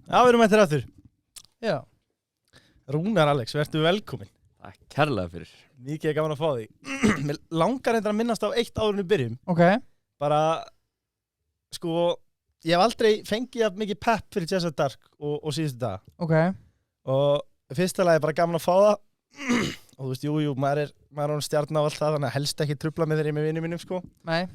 Já, við erum eftir aftur. Já. Rúnar Alex, verður velkomin. Takk kærlega fyrir. Mikið gaman að fá þig. Mér langar að minnast á eitt áður en við byrjum. Ok. Bara, sko, ég hef aldrei fengið jafn mikið pepp fyrir Jazz at Dark og síðustu daga. Ok. Og fyrsta lagi bara gaman að fá það. Og þú veist, jú, maður er án stjarna og allt það, þannig að helst ekki trufla með þeir með vinum mínum, sko. Nei.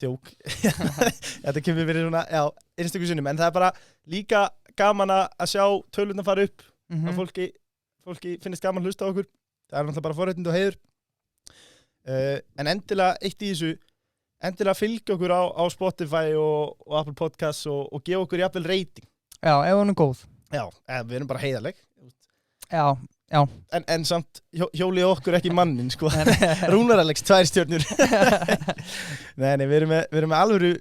Djók. Þetta kemur fyrir svona, já, einstöku sinnum. En það er bara líka gaman að sjá tölurnar fara upp. Að fólki finnst gaman að hlusta á okkur. Það er náttúrulega bara forréttindi og heiður. En endilega eitt í þessu, endilega fylgja okkur á Spotify og Apple Podcasts og gefa okkur jafnvel rating. Já, ef hún er góð. Já, við erum bara heiðarleg. Já. En samt hjólið okkur ekki mannin, sko. Rúnar Alex, 2 stjörnur. Nei, við erum með alvöru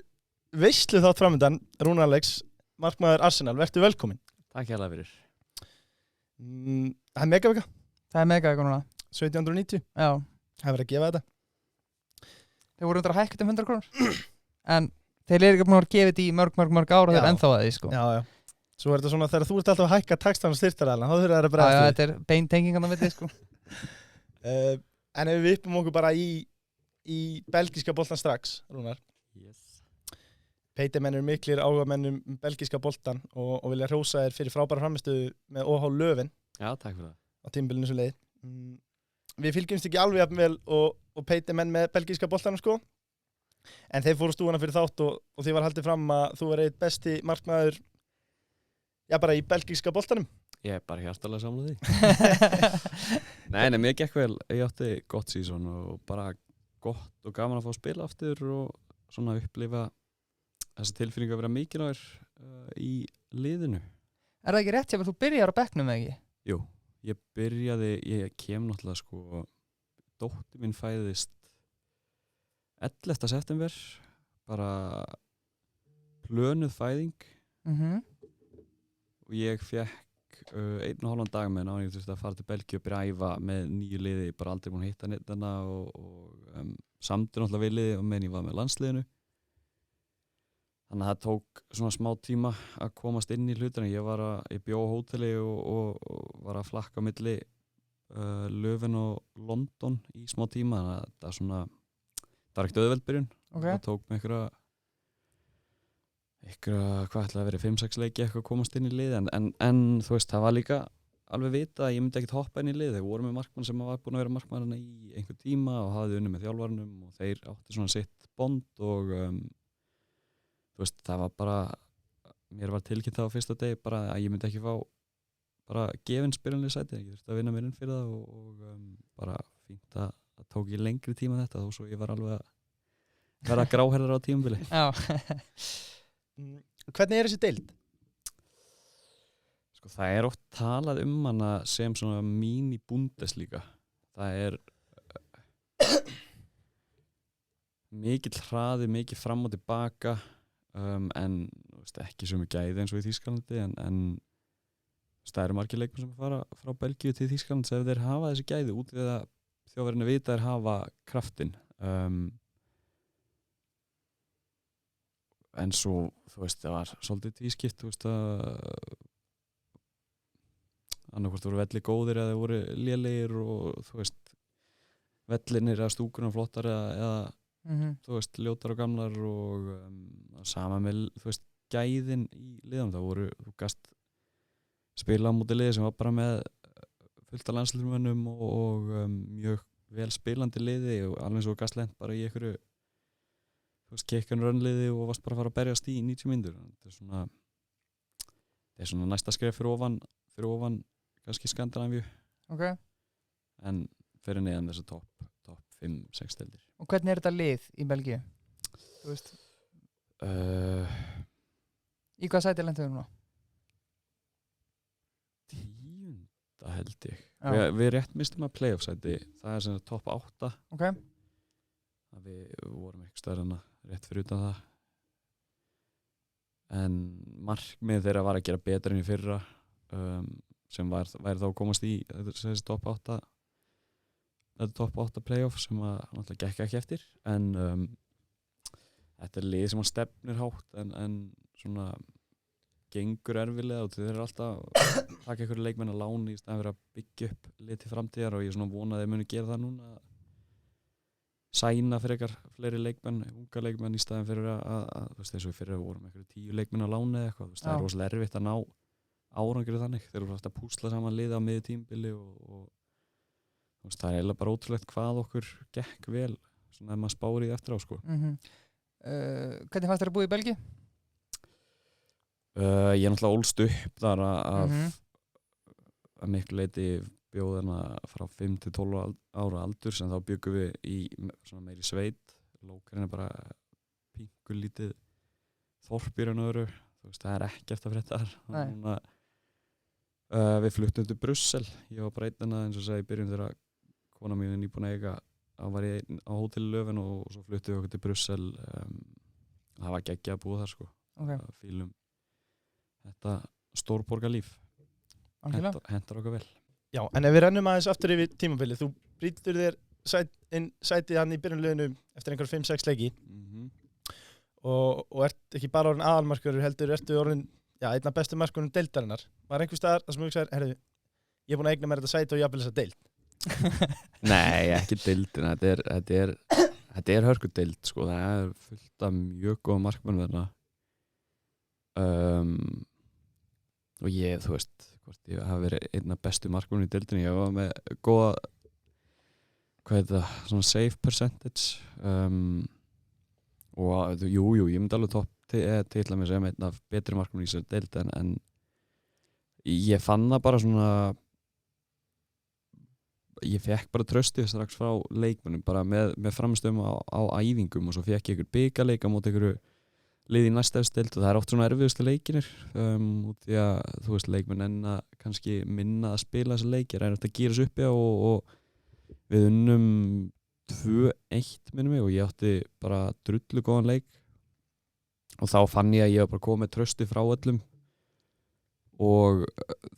veislu þátt framöndan. Rúnar Alex, markmaður Arsenal, verður velkomin. Takk kærlega fyrir. Það er megavika. Það er mega eitthvað núna. 1790. Já. Það er verið að gefa þetta. Þeir voru undir að hækka 100 krónur. En þeir eru ekki búin að gefa þetta í mörg ára og þeir ennþá að því, sko. Já. Svo er þetta svona, þegar þú ert alltaf að hækka taxtan og styrtaræðina, þá þurfa það að bregðast Já, þetta er beintengingan á milli, sko. En ef við uppum okkur bara í belgíska boltan strax, Rúnar. Yes. Peitimenn eru miklir áhugamenn belgíska boltan og vilja hrósa þér fyrir frábæra framistöðu með OH Löwen. Já, takk fyrir það. Á tímabilinu svo leið. Við fylgjumst ekki alveg jafn vel og peitimenn með belgíska boltanum, sko. En þeir fóru stúana fyrir þátt og því var haldið fram að þú var eitt besti markmaður bara í belgíska boltanum. Ég er bara hjartalega samlega því. Nei, mér gekk vel. Ég átti gott season og bara gott og gaman að fá að spila aftur og svona upplifa þessi tilfinning að vera mikilvægur í liðinu. Er það ekki rétt hjá þú byrjar á bekknum, eða ekki? Jú, ég kem náttúrulega, sko, dóttir mín fæðist 11. september, bara plönuð fæðing. Og ég fekk 1,5 dag með henni, ég þurfti að fara til Belgíu og byrja að æfa með nýju liði, ég bara aldrei búin að hitta neitt hana og samdi náttúrulega við liði og meðan ég var með landsliðinu. Þannig að það tók svona smá tíma að komast inn í hlutina. Ég bjó á hóteli og var að flakka á milli Löwen og London í smá tíma, þannig að það var ekkert auðveld byrjun. Okay. Það tók mig einhverja hvað ætlaði að vera 5-6 leiki eitthvað að komast inn í lið en þú veist, það var líka alveg vita að ég myndi ekkert hoppa inn í lið. Þeir voru með markmann sem var búin að vera markmann í einhver tíma og hafði unnið með þjálfarnum og þeir átti svona sitt bond og þú veist, það var bara mér var tilkynnt það á fyrsta degi bara að ég myndi ekki fá bara gefins byrjanlega sæti, ég þurfti að vinna mér inn fyrir það og bara fínt að það tók í lengri tíma þetta þó svo ég var alveg að vera gráherrar á tímabili. Já. Hvernig er þessi deild? Sko, það er oft talað hana sem svona mini-Bundesliga. Það er mikill hraði, mikið fram og tilbaka en veist, ekki svo mjög gæði eins og í Þýskalandi en það eru margir leikmenn sem fara frá Belgíu til Þýskalands ef þeir hafa þessi gæði út við að Þjóðverðinu vita þeir hafa kraftinn. En svo, þú veist, það var svolítið tvískipt, þú veist, annarkvort voru velli góðir eða voru lélegir og þú veist, vellinir eða stúkurinn flottar eða þú veist, ljótar og gamlar og sama með, þú veist, gæðin í liðum. Það voru, þú gast spila á móti liði sem var bara með fullt af landsliðsmönnum og mjög vel spilandi liði og alveg svo gast lent bara í einhverju kekkan rönnliði og varst bara að fara að berjast í 90 mínútur. Það er svona næsta skref fyrir ofan kannski Skandinavíu. Ok. En fyrir neðan þessu topp 5-6 deildir. Og hvernig er þetta lið í Belgíu? Þú veist? Í hvað sæti lentum við núna? 10. held ég. Við rétt mistum að playoff sæti. Það er sem topp 8. Ok. Við vorum eitthvað stærra en rétt fyrir utan það. En markmið þeirra var að gera betur enn í fyrra sem væri þá að komast í þessi topp 8 playoff sem náttúrulega gekk ekki eftir en þetta er lið sem stefnir hátt en svona gengur erfilega og þeir eru alltaf að taka einhverju leikmenn að láni í staðan fyrir að byggja upp lið til framtíðar og ég svona vona að þeir muni gera það núna sæna frekar fleiri leikmenn, unga leikmenn í staðan fyrir að þú veist, eins og fyrir að vorum einhverju 10 leikmenn að láni eða eitthvað, þú veist, það er rosalega erfitt að ná árangri þannig, þeir eru alltaf að púsla saman liða á miðju tímabili og þú veist, það er eiginlega bara ótrúlegt hvað okkur gekk vel, svona ef maður spáir í því eftir á, sko. Hvernig fannst þér að búa í Belgíu? Ég er náttúrulega ólst upp þar að miklu leyti bjóðina frá 5 til 12 ára aldur sem þá byggum við í svona meiri sveit. Lókarinn er bara pingulítið þorp í raun og veru, þú veist, það er ekkert að frétta þar. Núna, við fluttum til Brussel, ég var bara einn eins og sagði í byrjun þegar kona mín er nýbúin að eiga, hann var á hóteli Löfven og svo fluttum við okkur til Brussel, það var geggjað að búa þar, sko. Fílum þetta stórborgarlíf, hentar okkur vel. Já, en ef við rennum aðeins aftur yfir tímabilið, þú brýtur þér sætið hann í byrjunliðinu eftir einhver 5-6 leiki og ert ekki bara orðin aðalmarkvörður heldur, ertu orðin einn af bestu markvörðum deildarinnar. Var einhver staðar þar sem þú hugsaðir, herðu, ég er búin að eigna mér þetta sæti og jafnvel þessa deild? Nei, ekki deildina, þetta er hörku deild, sko, það er fullt af mjög góða markmenn þarna. Og ég, þú veist, hvort ég hafi verið einn af bestu markmennum í deildinni, ég var með góða, hvað heit það, svona save percentage og jú, ég myndi alveg titla mig sem einn af betri markmennum í þessari deild en ég fann það bara svona, ég fekk bara tröstið strax frá leikmennum, bara með framstöðum á æfingum og svo fekk ég einhver bikaleik á móti einhverju liði í næsta efstild og það er oft svona erfiðustu leikinir út því að þú veist leikmenn enna kannski minna að spila þessi leikir en þetta gýra þessu uppi og við unnum 2-1 minnum mig og ég átti bara drullu góðan leik og þá fann ég að ég var bara komið með trösti frá öllum og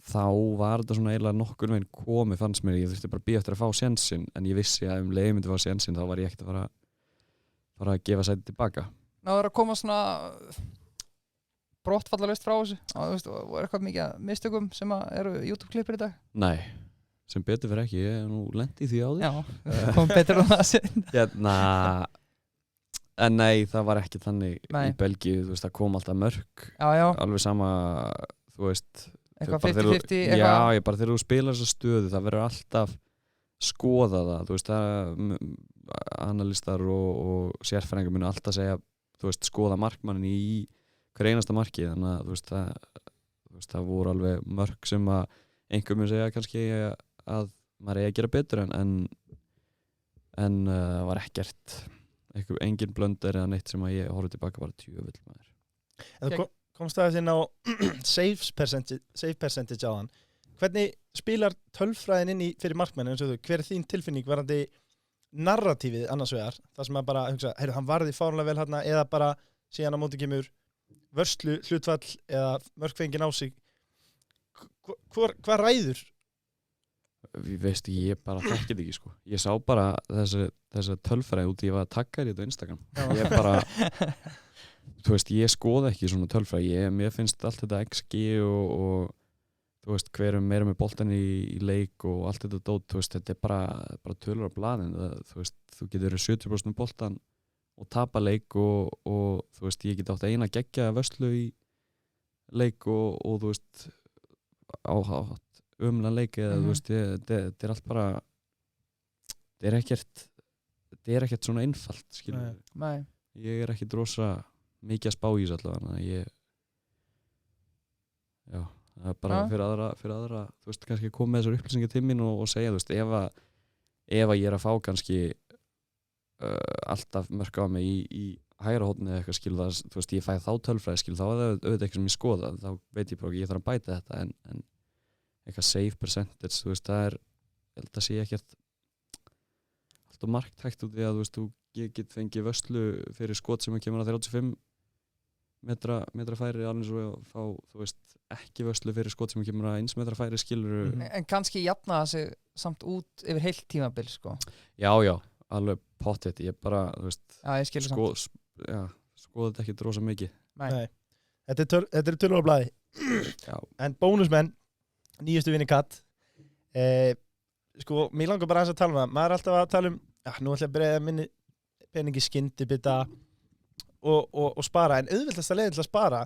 þá var þetta svona eiginlega nokkur veginn komið fannst mér, ég þurfti bara að bíða eftir að fá sénsinn en ég vissi að leið myndi fá sénsinn þá var ég ekkert að fara að gefa sæti tilbaka. Náður að koma svona brottfallarlaust frá þessu? Var eitthvað mikið mistökum sem eru YouTube-klippir í dag? Nei, sem betur fyrir ekki, ég hef nú lent í því áður. Já, kom betur á það sinna. En nei, það var ekki þannig í Belgíu, þú veist, það kom alltaf mörk. Já. Alveg sama, þú veist. Eitthvað 50-50, eitthvað? Já, ég bara þegar þú spilar þessa stöðu, það verður alltaf skoða það, þú veist, analistar og sérfræðingar munu alltaf segja þú veist, skoða markmannin í hver einasta marki, þannig að þú veist, það voru alveg mörk sem að einhver mun segja kannski að maður eigi að gera betur en var ekkert engin blöndur eða neitt sem að ég horfði tilbaka bara tjöfull maður. En þú komst aðeins inn á save percentage á hann. Hvernig spilar tölfræðin inn í fyrir markmenn eins og þú, hver er þín tilfinning varandi narratífið annars vegar, það sem að bara hugsa, heyrðu, hann varði fárlega vel hérna eða bara síðan á móti kemur vörslu hlutfall eða mörkfengin á sig hvað ræður? Veist, ég bara þekkið ekki sko, ég sá bara þessa tölfræði út í ég var að taka þér í þetta á Instagram ég bara þú veist, ég skoða ekki svona tölfræði mér finnst allt þetta XG og þú veist, hver meira með boltan í leik og allt þetta dót, þú veist, þetta er bara tölur á blaðin, þú veist, þú getur 70% með boltan og tapa leik og þú veist, ég get átt eina geggja vörslu í leik og þú veist, áhátt leik eða þú veist, þetta er allt bara þetta er ekkert svona einfalt, skilur Nei. Ég er ekkert rosa mikið að spá í þessu allavega, það er bara fyrir aðra þú veist, kannski koma með þessar upplýsingar til mín og segja, þú veist, ef að ég er að fá kannski alltaf mörk á mig í hægra horni eða eitthvað, skil það, þú veist, ég fæ þá tölfræði, skil, þá er það auðvitað eitthvað sem ég skoða, þá veit ég bara ekki, ég þarf að bæta þetta en eitthvað save percentage, þú veist, það er ég held að sé ekkert alltaf marktækt út í að, þú veist, þú get fengið vörslu fyrir skot sem kemur að 35 metra færi alveg svo að fá, þú veist, ekki vörslu fyrir skot sem kemur að 1 metra færi, skilur En kannski jafna það sig samt út yfir heilt tímabil, sko Já, alveg pottet, ég bara, þú veist ég skilur skoða þetta ekki drosa mikið Nei. Þetta er tölur á blaði Já. En bónusmenn, nýjustu vinni katt. Sko, mér langar bara aðeins að tala um það. Maður er alltaf að tala um, nú ætla ég að breiða minni peningi skyndibita og spara. En auðveldasta leiðin til að spara,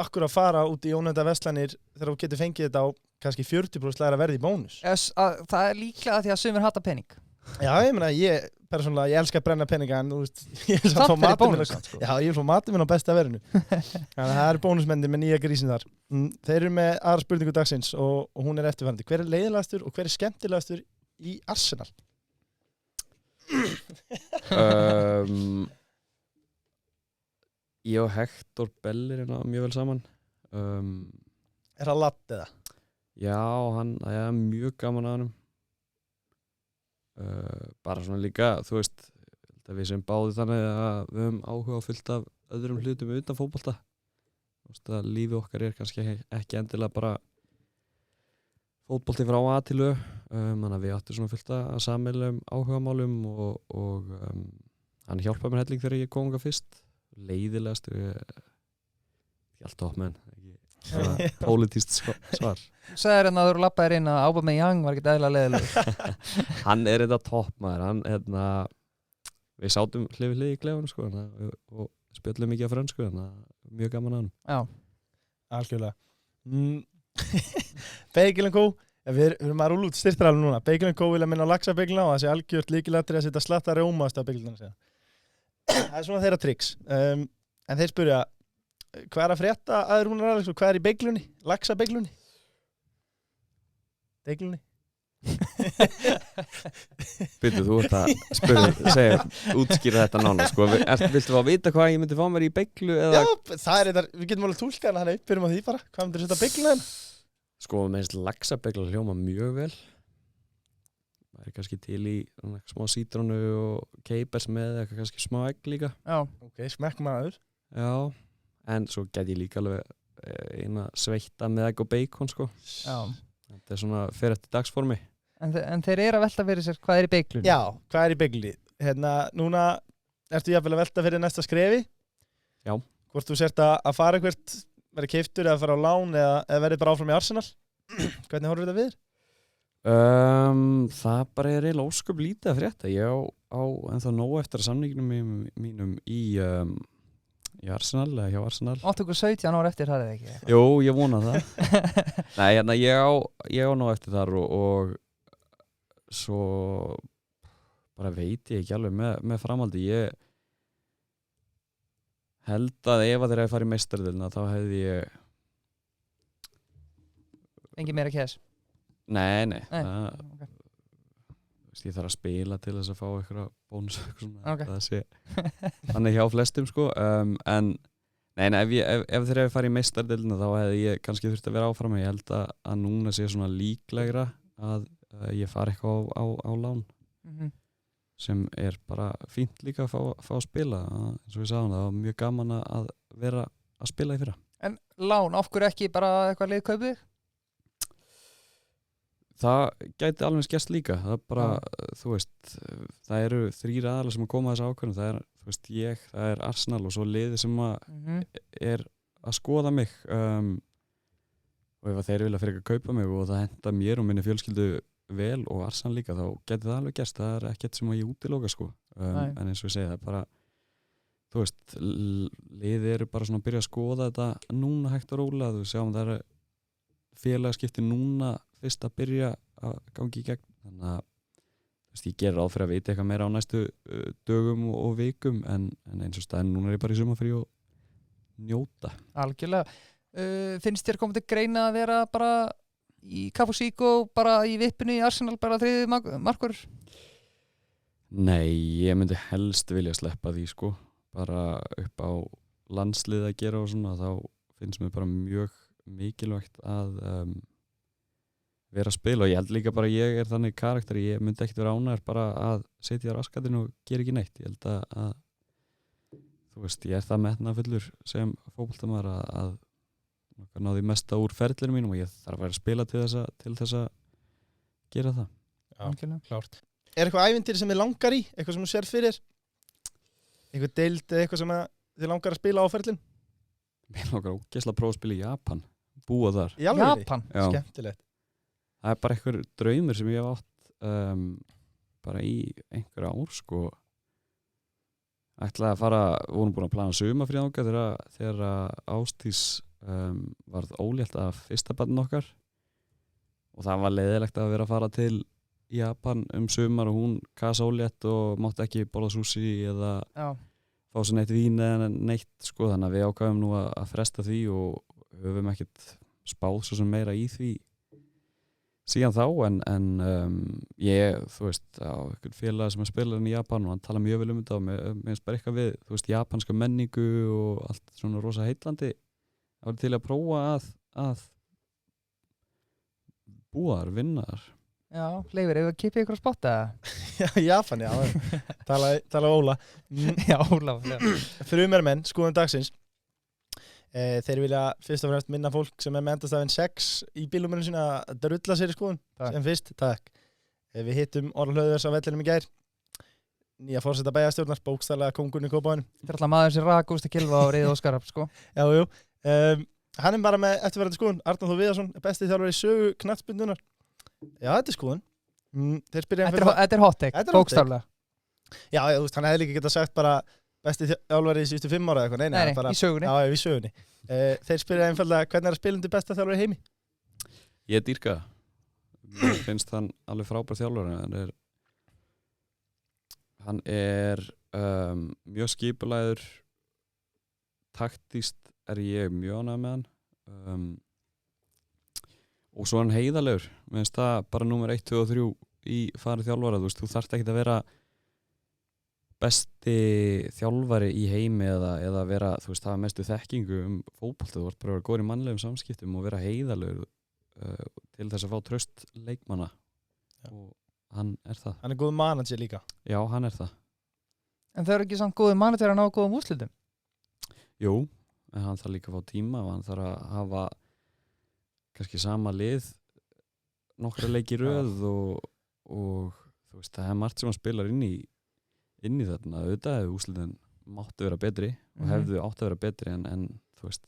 akkur að fara út í ónefnda verslanir þegar þú getur fengið þetta á kannski 40% lægra verði í bónus. Það er líklega því að sumir hata pening. Já, ég meina, ég elska að brenna peninga en þú veist, ég vil Samt fá fyrir matinn bónus, sko. Já, ég vil fá matinn minn á besta verðinu. Þannig að það eru bónusmennir með nýja grísin þar. Þeir eru með aðra spurningu dagsins og hún er eftirfarandi. Hver er leiðilegastur og hver er skemmtilegastur í Arsenal? Ég og Hector Bellerin mjög vel saman. Er það latt eða? Já, það er mjög gaman að honum. Bara svona líka, þú veist, við sem báði þannig að við höfum áhuga á fullt af öðrum hlutum utan fótbolta. Þú veist að lífi okkar er kannski ekki endilega bara fótbolti frá A til Ö. Þannig að við áttum svona fullt af sameiginlegum áhugamálum og hann hjálpaði mér helling þegar ég kom þangað fyrst. Leiðilegast, ekki allt topp menn, ekki pólitískt svar. Þú sagðir að þú lappaðir inn að Aubameyang var ekkert eðlilega leiðilegur. Hann er þetta toppmaður, við sátum hlið við hlið í klefunum sko, og spjöllum mikið á frönsku, mjög gaman að hann. Já. Algjörlega. Bagel & Co. Við erum að rúla út styrtralum núna. Bagel & Co. vilja minna á laxabeglina og það sé algjört líkilættri að setja slatta rjómaost á beglina. Það er svona þeirra tricks. En þeir spyrja, hvað er að frétta aður hún Alex og hvað er í beglunni? Laxabeglunni? Beglunni? Byrju, þú ert að útskýra þetta nána sko. Viltu fá að vita hvað ég myndi fá mér í beglu? Eða? Já, það er þetta, við getum alveg túlkað hana þannig, byrjum á því bara. Hvað myndir setja begluna henn? Sko, meðist laxabegla hljóma mjög vel. Það er kannski til í smá sítrónu og keipers með eitthvað kannski smá egg líka. Já. Ok, smekk maður. Já, en svo get ég líka alveg eina sveita með egg og bacon sko. Já. Þetta er svona fyrir eftir dagsformi. En þeir eru að velta fyrir sér hvað er í beglunni. Já, hvað er í beglunni? Núna ertu jafnvel að velta fyrir næsta skrefi. Já. Hvort þú sért að fara eitthvað, verið keiftur eða fara á lán eða verið bara áfram í Arsenal. Hvernig horfir þetta við? Það bara er eiginlega ósköp lítið að frétta. Ég á ennþá nóg eftir að samningnum mínum í Arsenal, eða hjá Arsenal. Áttu ykkur 17 ára eftir það eða ekki? Jú, ég vona það. Nei, ég á nóg eftir þar og svo bara veit ég ekki alveg með framhaldi. Ég held að ef þeir hefði farið í meistaradeildina þá hefði ég Engin meira kæs? Nei. Okay. Ég þarf að spila til þess að fá eitthvað bónus Okay. það sé þannig hjá flestum sko. En ef þeir hefði farið í meistaradeildina þá hefði ég kannski þurft að vera áfram. Ég held að núna sé svona líklegra að ég fari eitthvað á lán. Sem er bara fínt líka að fá að spila. Eins og við sagðum, það var mjög gaman að vera að spila í fyrra. En lán, af hverju ekki bara eitthvað lið kaupið? Það gæti alveg gerst líka. Það er bara, þú veist, það eru 3 aðalar sem að koma að þessu ákvörðum. Það er, þú veist, það er Arsenal og svo liði sem er að skoða mig. Og ef þeir vilja fyrir að kaupa mig og það henda mér og minni fjölskyldu vel og Arsenal líka, þá gæti það alveg gerst. Það er ekkert sem að ég útiloka sko. En eins og ég segi, það er bara, þú veist, liði eru bara svona að byrja að skoða þetta núna hægt og rólega. Þú sjáum það er félagaskipti núna fyrst að byrja að gangi í gegn. Þannig að ég gerir ráð fyrir að vita eitthvað meira á næstu dögum og vikum en eins og staðin núna er ég bara í sumarfrí og njóta. Algjörlega. Finnst þér komið til greina að vera bara í Cafusíko, bara í vippinu í Arsenal, bara 3. markur? Nei, ég myndi helst vilja sleppa því sko. Bara upp á landslið að gera og svona, þá finnst mér bara mjög mikilvægt að vera að spila og ég held líka bara ég er þannig karakter, ég myndi ekkert vera ánægður bara að setja á raskatinn og gera ekki neitt. Ég held að þú veist, ég er það metnaðarfullur sem fótboltamaður að náði mesta úr ferlinu mínum og ég þarf að vera að spila til þess að gera það. Já, klárt. Er eitthvað ævintýri sem þið langar í? Eitthvað sem þú sér fyrir? Eitthvað deild eða eitthvað sem þið langar að spila á ferlinu? Mér langar ógeðslega að prófa að spila í Japan. búa þar. Í alveg? Japan? Já. Skemmtilegt. Það bara einhver draumur sem ég hef átt bara í einhverja ár sko. Ætlaði að fara, vorum búin að plana sumarfrí þangað þegar Ásdís varð ólétt af fyrsta barn okkar og það var leiðilegt að vera að fara til Japan sumar og hún kas ólétt og mátti ekki borða sushi eða fá sér neitt vín eða neitt sko, þannig að við ákvæðum nú að fresta því og höfum ekkert spáð svo sem meira í því síðan þá en ég, þú veist, á einhvern félag sem er spilarinn í Japan og hann tala mjög vel þetta og mér finnst bara eitthvað við, þú veist, japanska menningu og allt svona rosa heitlandi það var til að prófa að búa þar, vinna þar. Já, Leifur, ef við kipið ykkur að spotta Já, Japan, já. Tala Óla. Já, Óla. Frumhermenn, skoðum dagsins. Þeir vilja fyrst og fremst minna fólk sem með endastafinn 6 í bílnúmerinu sína að drulla sér í skoðun. En fyrst, takk. Við hittum Orla Hlöðvers á vellinum í gær. Nýja forseta bæjarstjórnar, bókstaflega kóngurinn í Kópavoginum. Þetta er alltaf maður sem rak Gústi Gylfa og Reiði Óskar, sko. Já, jú. Hann bara með eftirverandi skoðun. Arnar Þór Viðarsson, besti þjálfari í sögu knattspyrnunnar. Já, þetta er skoðun. Þetta er hot take, bókstaflega. Já, þú veist, hann hefði líka getað sagt bara besti þjálfari í síðustu 5 ára eða eitthvað. Nei, bara, í sögunni. Já, í sögunni. Þeir spyrja einfallega hvernig er að spila undir besta þjálfari í heimi? Ég dýrka. Mér finnst hann alveg frábær þjálfari. Hann er mjög skipulægur. Taktískt er ég mjög ánægður með hann. Og svo er hann heiðalegur. Mér finnst það bara númer 1, 2 og 3 í farið þjálfara. Þú veist, þú þarft ekki að vera besti þjálfari í heimi eða vera, þú veist, hafa mestu þekkingu fótbolta. Þú vart bara að vera góður í mannlegum samskiptum og vera heiðalegur til þess að fá traust leikmanna. Já. Og hann er það. Hann er góð manager líka. Já, hann er það. En það eru ekki samt góði manager að ná góðum úrslitum? Jú, en hann þarf líka að fá tíma og hann þarf að hafa kannski sama lið nokkra leiki í röð og þú veist, það er margt sem hann spilar inn í þarna. Auðvitað hefur úrslitin máttu vera betri og hefðu átt að vera betri en þú veist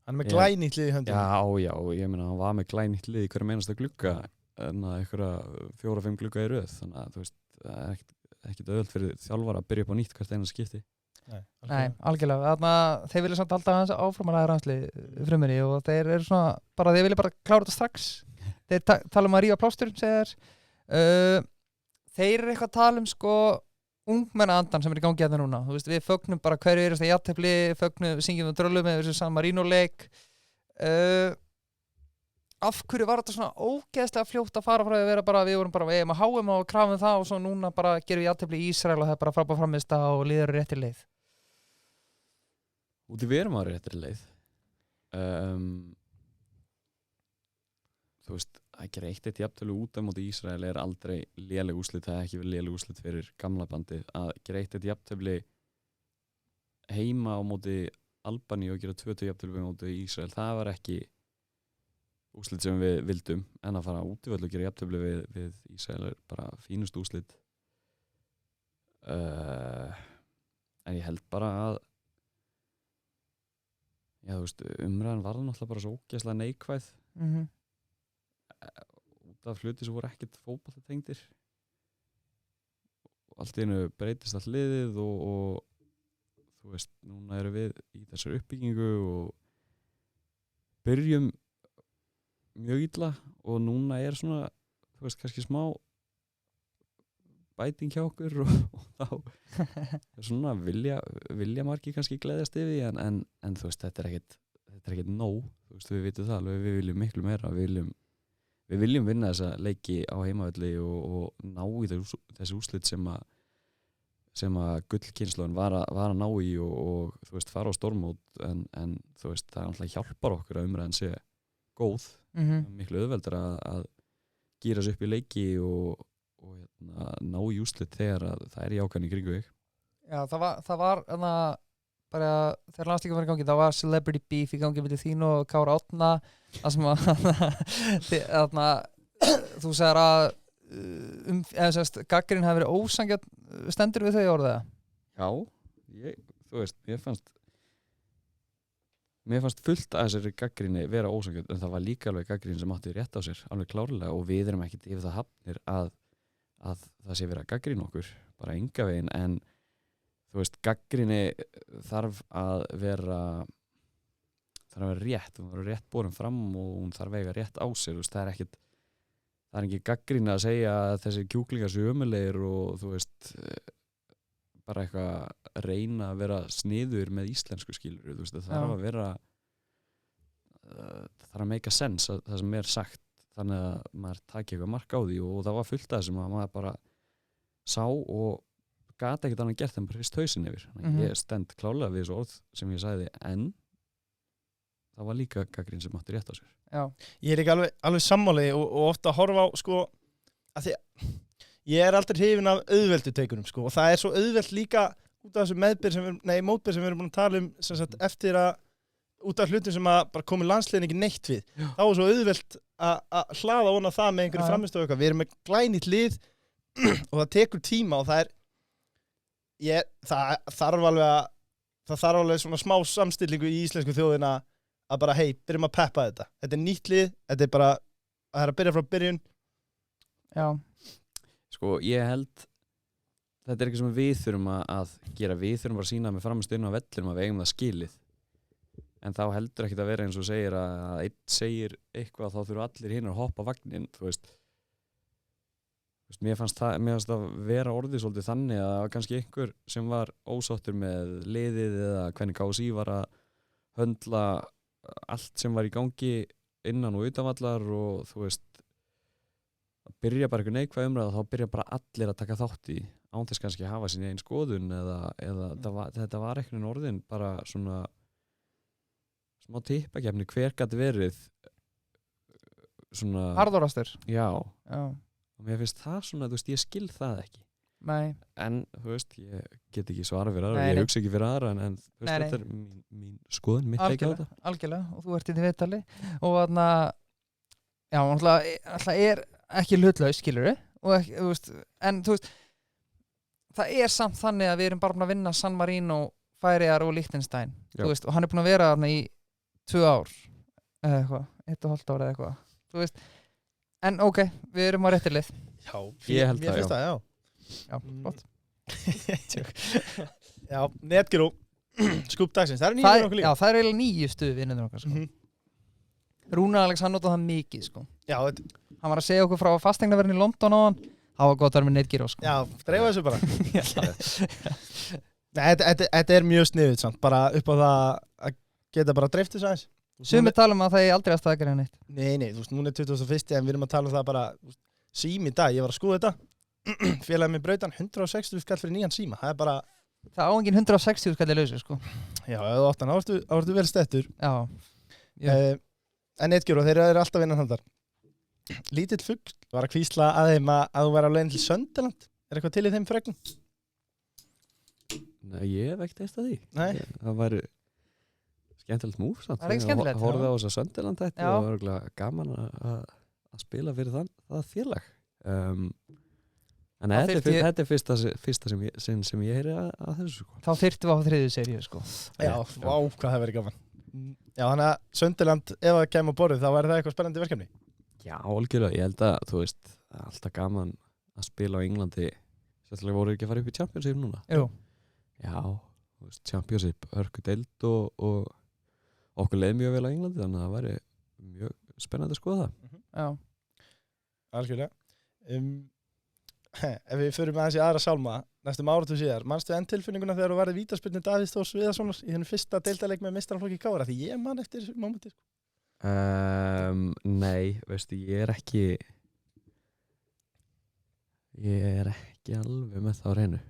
hann er með glænýtt lið í höndum. Já, ég meina hann var með glænýtt lið í hverjum einasta glugga en að einhverja 4-5 glugga í röð þannig að þú veist, það er ekkert auðvelt fyrir þjálfara að byrja upp á nýtt hvert eina skipti. Nei, algjörlega. Þeir vilja samt alltaf áfram að ræða rannsli fruminni og þeir eru svona, þeir vilja bara klára þetta strax. Þeir tala um að rífa plástur, segir þeir eru eitthvað að tala um sko ungmennaandan sem er í gangi hérna núna. Þú veist, við fögnum bara hverju er þetta jafntefli, syngjum við dröllum með þessu San Marino leik. Af hverju var þetta svona ógeðslega fljótt að fara frá að vera bara, við vorum bara EM að HM og krafum það og svo núna bara gerum við jafntefli í Ísrael og það er bara frábær frammiðsta og liður réttir leið. Úti við erum á réttri leið. Þú veist, að gera eitt jafntölu út á móti Ísrael er aldrei léleg úrslit, það er ekki verið léleg úrslit fyrir gamla bandið. Að gera eitt jafntöfli heima á móti Albaníu og gera 2 jafntölu á móti Ísrael, það var ekki úrslit sem við vildum, en að fara útivöll og gera jafntöfli við Ísrael er bara fínust úrslit. En ég held bara að já, þú veist, umræðan var það náttúrulega bara svo ógeðslega neikvæð út af hluti sem voru ekkert fótboltatengdir og allt í einu breytist allt liðið og þú veist, núna erum við í þessar uppbyggingu og byrjum mjög illa og núna er svona, þú veist, kannski smá bæting hjá okkur og þá svona vilja margir kannski gleðjast yfir en þú veist, þetta er ekkert nóg, þú veist, við vitum það alveg, við viljum miklu meira, við viljum vinna þessa leiki á heimavelli og ná í þessi úrslit sem að gullkynslóðin var að ná í og þú veist, fara á stórmót en þú veist, það náttúrulega hjálpar okkur að umræðan sé góð, miklu auðveldur að gíra sig upp í leiki og ná í úrslit þegar það er í ákvæðin í kringu þig. Já, það var bara þegar landsleikur var í gangi, það var celebrity beef í gangi milli þín og Kára Árna það sem þú segir að gagnrýnin hafi verið ósanngjarn, stendur við þau orðið? Já, þú veist, ég fannst mér fannst fullt að þessari gagnrýni vera ósangjönd, en það var líka alveg gagnrýni sem átti rétt á sér, alveg klárlega, og við erum ekkert yfir það hafnir að það sé verið að gagnrýna okkur, bara enga veginn, en þú veist, gagnrýni þarf að vera rétt, hún þarf rétt borin fram og hún þarf að eiga rétt á sér, þú veist, það er ekki gagnrýni að segja að þessi kjúklingar séu ömurlegir og þú veist, bara eitthvað reyna að vera sniður með íslensku skilur, þú veist, það þarf að vera það þarf að make a sense það sem er sagt, þannig að maður taki eitthvað mark á því og það var fullt af þessum að maður bara sá og gata ekkert annað gert en bara hrist hausinn yfir. Ég stend klálega við þessu orð sem ég sagði, en það var líka gagnrýni sem átti rétt á sér. Já. Ég er ekki alveg sammáli og ofta að horfa á sko, að því ég er aldrei hrifinn af auðveldu teikunum sko, og það er svo auðvelt líka út af þessu mótbyr sem við erum búin að tala um sem sagt, eftir að út af hlutum sem að bara komi landsliðin ekki neitt við. Þá er svo auðvelt að hlaða ofan á það með einhverju frammistöðu eitthvað. Við erum með glænýtt lið og það tekur tíma og það þarf alveg svona smá samstillingu í íslensku þjóðina að bara byrjum að peppa þetta. Þetta er nýtt lið, þetta er bara að byrja frá byrjun. Já. Sko, ég held þetta er ekki sem við þurfum að gera, við þurfum bara að sýna með framistöðinu á vellinum að við eigum það skilið. En þá heldur ekkert að vera eins og segir að einn segir eitthvað þá þurfa allir hinn að hoppa vagnin, þú veist. Mér fannst það vera orðið svolítið þannig að kannski einhver sem var ósáttur með liðið eða hvernig KSÍ var að höndla allt sem var í gangi innan og utanvallar og þú veist, að byrja bara eitthvað neikvæð umræða, þá byrja bara allir að taka þátt í án þess kannski að hafa sín eigin skoðun eða þetta var einhvern orðin bara svona smá tippakefni, hver gat verið svona harðorastur. Já. Og mér finnst það svona, þú veist, ég skil það ekki. Nei. En, þú veist, ég get ekki svara fyrir aðra, ég hugsa ekki fyrir aðra, en þú veist, þetta er mín skoðun, mitt ekki á þetta. Algjörlega, og þú ert í því viðtali og þarna, já, alltaf er ekki hlutlaus, skilurðu, og ekki, þú veist, en þú veist, það er samt þannig að við erum bara búin að vinna San Marino, Færeyjar og Liechtenstein, þú veist, og hann er búin að vera þarna í 2 ár eða eitthvað, 1,5 ár eða eitthvað, þú veist, en ok, við erum á rétti lið. Já, ég held það, já. Já, flott. Já, Netgyro, skúp dagsins, það eru 9 okkur líka. Já, það eru eiginlega 9 stuð vinnundur okkar, sko. Rúnar Alex, hann notaði það mikið, sko. Já, hann var að segja okkur frá fasteignaverðinu í London á hann, það var gott að vera með Netgyro, sko. Já, dreifa þessu bara. Nei, þetta er mjög sniðugt samt, bara upp á það að geta bara dreift þessu aðeins. Sumir tala að það er aldrei að staðgera neitt. Nei, þú veist, núna er 2001. En við erum að tala það bara, sími í dag, ég var að skoða þetta, félagið með brautan 160 skall fyrir nýjan síma, það er bara... Það á enginn 160 skall í lausu, sko. Já, ef þú áttan, þá ertu vel stettur. Já. En Netgyro, þeir eru alltaf vinnarhandlar. Lítill fugl var að hvísla að þeim að þú væri á leiðin til Sönderland. Er eitthvað til í þeim fregnum? Nei, ég hef ekkert eftir því. Nei. Það væri skemmtilegt múf, samt. Það er ekki skemmtilegt. Ég horfði á þess að Sönderland þetta og það var gaman að spila fyrir það félag. En þetta er fyrsta sem ég heyri að þessu, sko. Þá þyrftum við á 3. seríu, sko. Já, vá, hvað það verið gaman. Já, þannig að Sönderland, ef það kemur á borðið, þá væri það eitthvað spennandi verkefni. Já, algjörlega. Ég held að, þú veist, alltaf gaman að spila á Englandi. Sérstaklega voru ekki að fara upp í Championship núna. Jú. Já, þú veist, Championship, hörku deild og okkur leið mjög vel á Englandi, þannig að það væri mjög spennandi að skoða það. Já. Algjörlega. Ef við förum aðeins í aðra sálma næstum áratug síðar, manstu enn tilfinninguna þegar þú varðið vítaspyrnu Davíðs Þórs Viðarssonar í þennu fyrsta deildarleik með meistaraflokki KR, því ég man eftir þessu mómenti, sko. Nei, veistu, ég er ekki alveg með það á hreinu.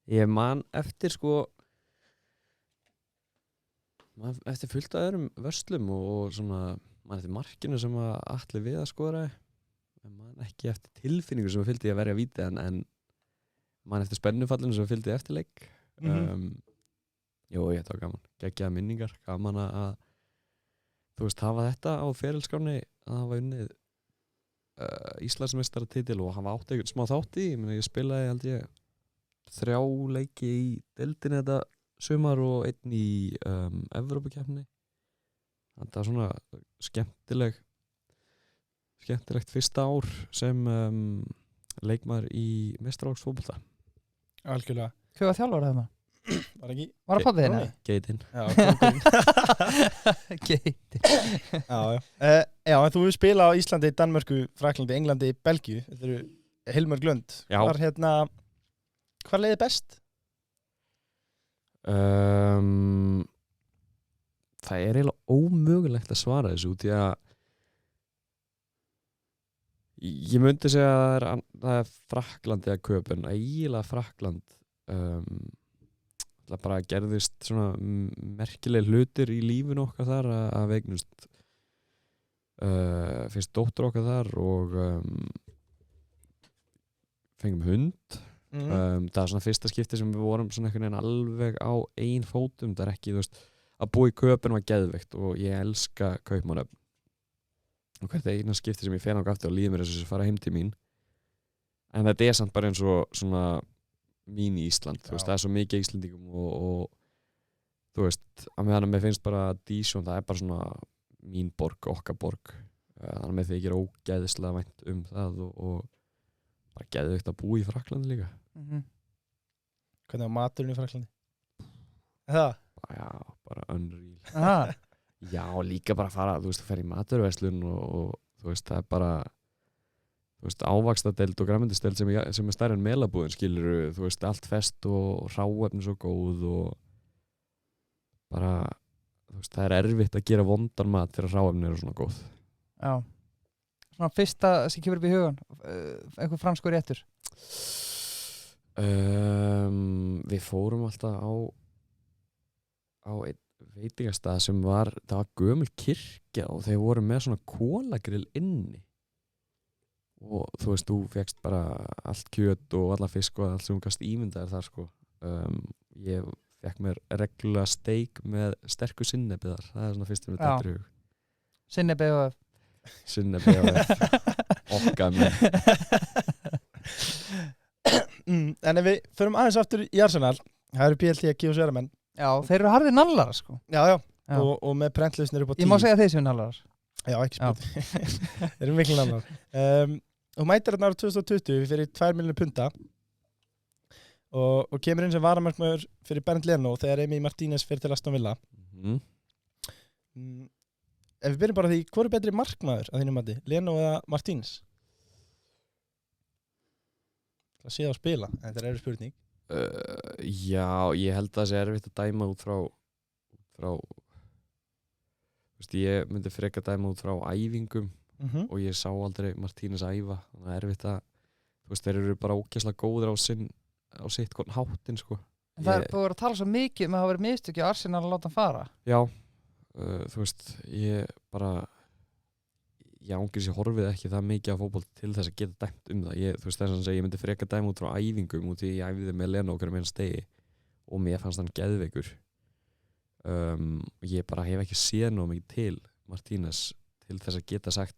Ég man eftir, sko, eftir fullt af öðrum vörslum og svona, man eftir markinu sem að Atli Viðar skoraði. Man ekki eftir tilfinningu sem fylgdi að verja víti en man eftir spennufallinu sem fylgdi eftirleik. Jú, ég þetta var gaman. Geggjaða minningar, gaman að þú veist, hafa þetta á ferilskráni að hafa unnið Íslandsmeistaratitil og hafa átt einhvern smá þátt í. Ég spilaði held ég 3 leiki í deildinni þetta sumar og einn í Evrópukeppni. Það var svona skemmtilegt fyrsta ár sem leikmaður í meistaraflokksfótbolta. Algjörlega. Hver var þjálfari þarna? Var ekki? Var það pabbið þinn? Geitin. Já, kóngurinn. Geitin. Já. Já, en þú hefur spilað á Íslandi, Danmörku, Fraklandi, Englandi, Belgíu. Þetta eru heilmörg lönd. Já. Hvar leiði best? Það er eiginlega ómögulegt að svara þessu út í að ég myndi segja að það er Frakland eða Köpen, eiginlega Frakland. Það bara gerðist svona merkileg hlutir í lífinu okkar þar að veignust fyrst dóttur okkar þar og fengum hund. Það er svona fyrsta skipti sem við vorum svona einhvern veginn alveg á ein fótum. Það er ekki, þú veist, að búa í Köpen var geðveikt og ég elska Kaupmannahöfn og hvert eina skipti sem ég fer náttúrulega aftur og líður mér þess að fara heim til mín, en þetta er samt bara eins og svona mín í Ísland, þú veist, það er svo mikið Íslendingum og þú veist, að meðan að mér finnst bara Dísjón, það er bara svona mín borg, okkar borg, þannig að mér þykir ógeðislega vænt það og bara geðveikt að búa í Fraklandi líka. Hvernig var maturinn í Fraklandi? Það? Já, bara unreal. Aha. Já, líka bara fara, þú veist, að fara í maturverslun og þú veist, það er bara þú veist, ávaxtadeild og grænmetisdeild sem er stærri en melabúðin, skilurðu, þú veist, allt fest og hráefni svo góð og bara, þú veist, það er erfitt að gera vondan mat þegar hráefni eru svona góð. Já. Svona fyrsta sem kemur upp í hugan, einhver franskur réttur? Við fórum alltaf á einn veitingastað sem það var gömul kirkja og þeir voru með svona kólagrill inni og þú veist, þú fékkst bara allt kjöt og alla fisk og allt sem þú gast ímyndaðir þar sko. Ég fekk mér reglulega steik með sterku sinnebiðar, það er svona fyrst sem við dettur í hug. Sinnebi og okkar með. En ef við förum aðeins aftur í Arsenal, það eru PLT að gefa sér menn. Já, þeir eru harðir nallarar sko. Já. Og með prentlausnir upp á 10. Ég má segja þeir sem nallarar. Já, ekki spurt. Þeir eru miklu nallarar. Og mætir þarna ára 2020 fyrir 2 milljónir punda og kemur inn sem varamarkmaður fyrir Bernd Leno þegar Emi Martínez fyrir til Aston Villa. Ef við byrjum bara því, hvor er betri markmaður að þínu mati? Leno eða Martínez? Það sé á að spila, en þetta er spurning. Já, ég held að það sé erfitt að dæma út frá þú veist, ég myndi freka dæma út frá æfingum og ég sá aldrei Martínez æfa, þannig að það er erfitt að þú veist, þeir eru bara ógeðslega góðir á sitt hvern háttinn sko. En það er búið að tala svo mikið með að hafa verið mistök í Arsenal að láta hann fara. Já, þú veist, ég ángriðs ég horfið ekki það mikið af fótbolt til þess að geta dæmt það. Þú veist, þess að segja, ég myndi freka dæma út frá æfingum út því ég æfiði með Leno okkur með stegi og mér fannst hann geðveikur. Ég bara hef ekki séð nóg mikið til Martínez til þess að geta sagt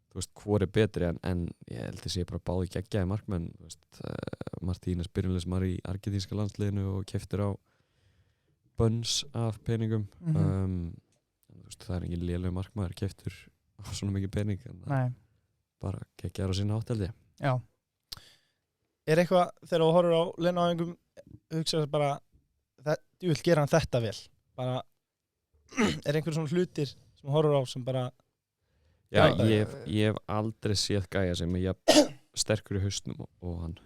þú veist, hvor er betri en ég held að sé bara báði geggjaði markmenn. Þú veist, Martínez byrjunleismar í argentínska landsliðinu og keyptur á bönns af peningum. Þú veist, það er engin lélegur markmaður keyptur á svona mikið pening en bara geggjaður á sinna hátt held ég. Já. Er eitthvað þegar þú horfir á Leno æfingum hugsaðu bara þú vill gera hann þetta vel bara er einhver svona hlutir sem horfir á sem bara Já, ég hef aldrei séð gæja sem er sterkur í hausnum og hann.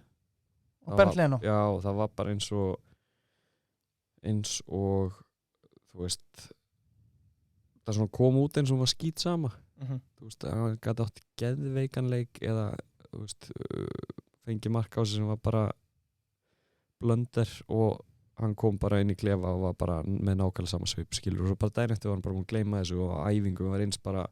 Og Bernd Leno? Já, það var bara eins og þú veist það svona kom út eins og var skít sama. Þú veist, hann gæti átt geðveikanleik eða þú veist fengi mark á sig sem var bara blönder og hann kom bara inn í klefa og var bara með nákvæmlega sama svip skilur og svo bara daginn eftir var hann bara búinn að gleyma þessu og æfingum var eins bara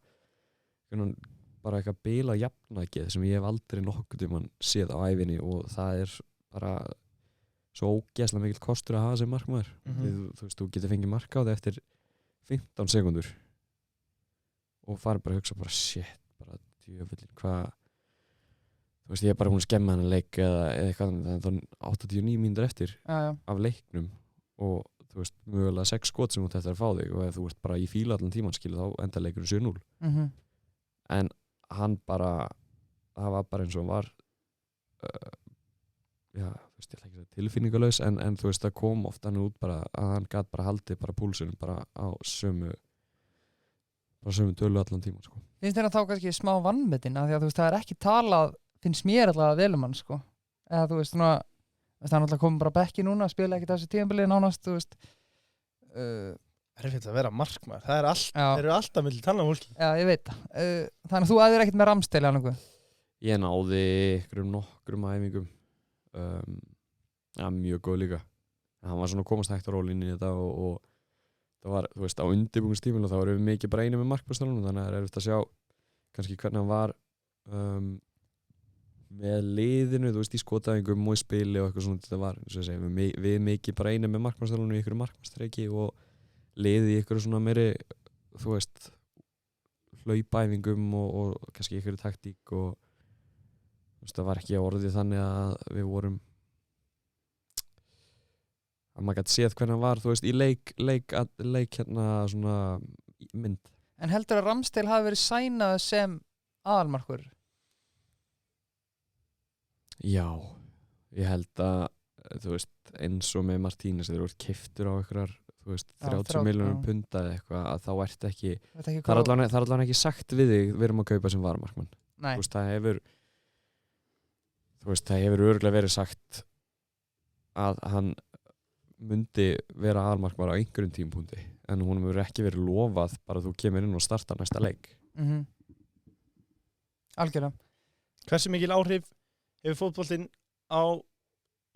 eitthvað bila jafnækið sem ég hef aldrei nokkuð tímann séð á æfinni og það er bara svo ógeðslega mikill kostur að hafa sem markmaður. Þú veist, þú getur fengið mark á þig eftir 15 sekúndur og farið bara að hugsa bara shit, bara djöfullin, hvað þú veist, ég er bara hún að skemma hann leik eða eitthvað, það er 89 mínútur eftir af leiknum og þú veist, mögulega 6 skot sem þú þetta að fá þig og ef þú ert bara í fíla allan tíman skilu þá enda leikurinn 7-0 en hann bara það var bara eins og hann var já, þú veist, ég ætla ekki að segja tilfinningalaus en þú veist, það kom ofta hann út bara að hann gat bara haldið bara púlsinn bara á sömu tölu allan tíman sko. Finnst þér að þá kannski smá vannmetin af því að þú veist, það ekki talað finnst mér alltaf vel hann sko eða þú veist, svona það er alltaf komið bara bekki núna, spila ekki þessi tímabilið nánast, þú veist Erfitt að vera markmaður, það eru alltaf milli tanna fólki. Já, ég veit það. Þannig að þú æðir ekkert með Ramsdale eða nokkuð? Ég náði nokkrum æfingum mjög góð líka. Hann var svona að komast hægt á rólinn í þetta og það var, þú veist, á undirbúingstíminu þá varum við mikið bara einu með markmannsstjálfum þannig að það er erfitt að sjá kannski hvernig hann var með liðinu, þú veist, í skotæfingum og í spili og eitthvað svona þetta var, eins og ég segi, við mikið bara einu með markmannsstjálfum í ykkur markmannsstreiki og liðið í ykkur svona meiri, þú veist, hlaupæfingum og kannski ykkur taktík og þú veist, það var ekki orðið þannig að við vorum að maður gæti séð hvernig hann var, þú veist, í leik hérna svona mynd. En heldur að Ramsdale hafi verið sænað sem aðalmarkur? Já, ég held að, þú veist, eins og með Martínez, þeir voru keyptur á einhverjar, þú veist, 30 milljónum punda eða eitthvað, að þá ert ekki, það er allavega ekki sagt við þig, við erum að kaupa sem varamarkmann. Nei. Þú veist, það hefur örugglega verið sagt að hann myndi vera aðalmarkmaður á einhverjum tímapunkti en hún hefur ekki verið lofað bara þú kemur inn og startar næsta leik. Algjörlega. Hversu mikil áhrif hefur fótboltinn á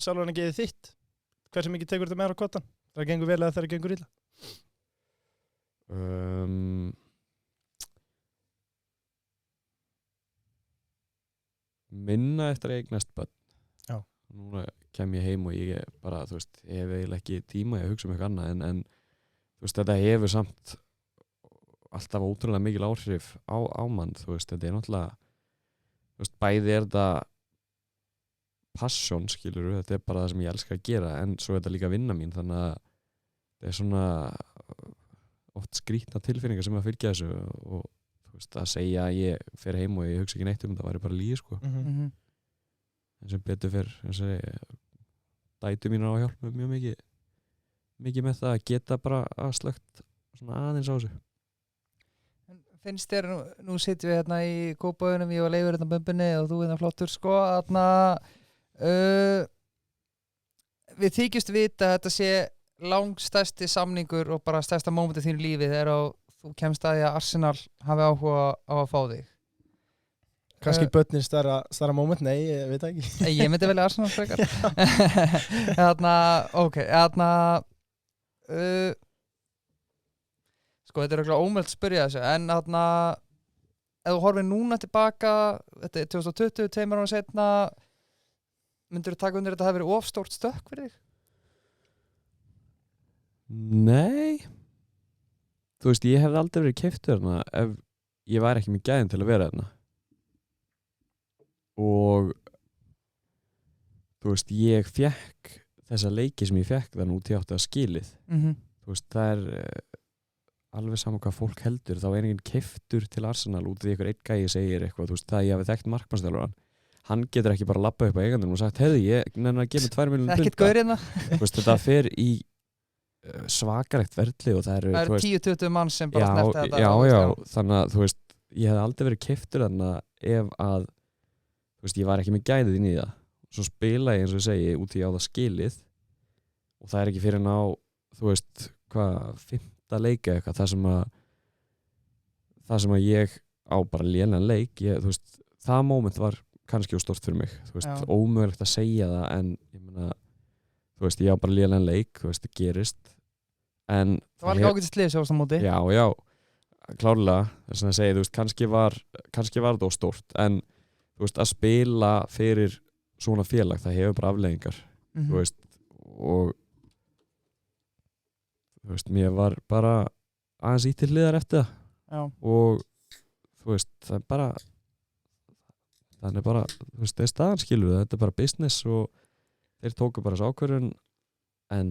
sjálfan að geði þitt? Hversu mikil tekur þetta meira á kottan? Það gengur vel eða það gengur illa? Minna eftir að eignast börn. Já. Núna kem ég heim og ég bara, þú veist, ég hef eiginlega ekki tíma að hugsa eitthvað annað en þú veist, þetta hefur samt alltaf ótrúlega mikil áhrif á mann, þú veist, þetta er náttúrulega, þú veist, bæði er þetta passion, skilurðu, þetta er bara það sem ég elska að gera en svo er þetta líka vinna mín, þannig að þetta er svona oft skrítna tilfinningar sem að fylgja þessu og þú veist, að segja að ég fer heim og ég hugsa ekki neitt það væri bara lygi, sko. En sem betur fyrr, dætu mínar á að hjálpa mjög mikið með það að geta bara að slögt svona aðeins á þessu. Finnst þér, nú sitjum við hérna í Kópavoginum, ég og Leifur hérna bumbunni og þú hérna flottur, sko, þarna við þykjumst vita að þetta sé langstærsti samningur og bara stærsta mómentið þínu lífi þegar þú kemst að því að Arsenal hafi áhuga á að fá þig. Kannski börnin stærra moment? Nei, ég veit ekki. Ég myndi velja Arsenal frekar. Sko, þetta er örugglega ómögulegt að spyrja þessu, en ef þú horfir núna tilbaka, þetta er 2020, 2 ára seinna, myndirðu taka undir þetta hafi verið of stórt stökk fyrir þig? Nei. Þú veist, ég hefði aldrei verið keyptur þarna ef ég væri ekki með gæðin til að vera þarna. Og þú veist, ég fekk þessa leiki sem ég fekk þannig út í átti að skilið. Þú veist, það er alveg saman hvað fólk heldur, þá er enginn keyptur til Arsenal út í ykkur einn gæi segir eitthvað, þú veist, það ég hafi þekkt markmannsþjálfarann. Hann getur ekki bara að labba upp á eigandunum og sagt, heiðu, ég nenni að gefa 2 milljónir punda. Ekkert gaurina. Þú veist, þetta fer í svakalegt verðli og það eru 10-20 mann sem bara snerta þetta. Já, þannig að, þú veist, ég hef aldrei verið keyptur þarna ef að þú veist, ég var ekki með gæðið inn í það. Svo spila ég eins og ég segi út í á það skilið og það er ekki fyrir ná, þú veist, 5. leika eitthvað, það sem að ég á bara lélegan leik, þú veist, það moment var kannski stórt fyrir mig, þú veist, ómögulegt að segja það en ég meina, þú veist, ég á bara lélegan leik, þú veist, það gerist en það var ekki ágætist lið svo á móti. Já, klárlega, þess að segja, þú veist, kannski var þetta stórt en þú veist, að spila fyrir svona félag, það hefur bara afleiðingar, þú veist, og þú veist, mér var bara aðeins í til hliðar eftir það. Já. Og þú veist, það er bara þannig bara, þú veist, það er staðan skilur þetta er bara business og þeir tóku bara þessu ákvörðun en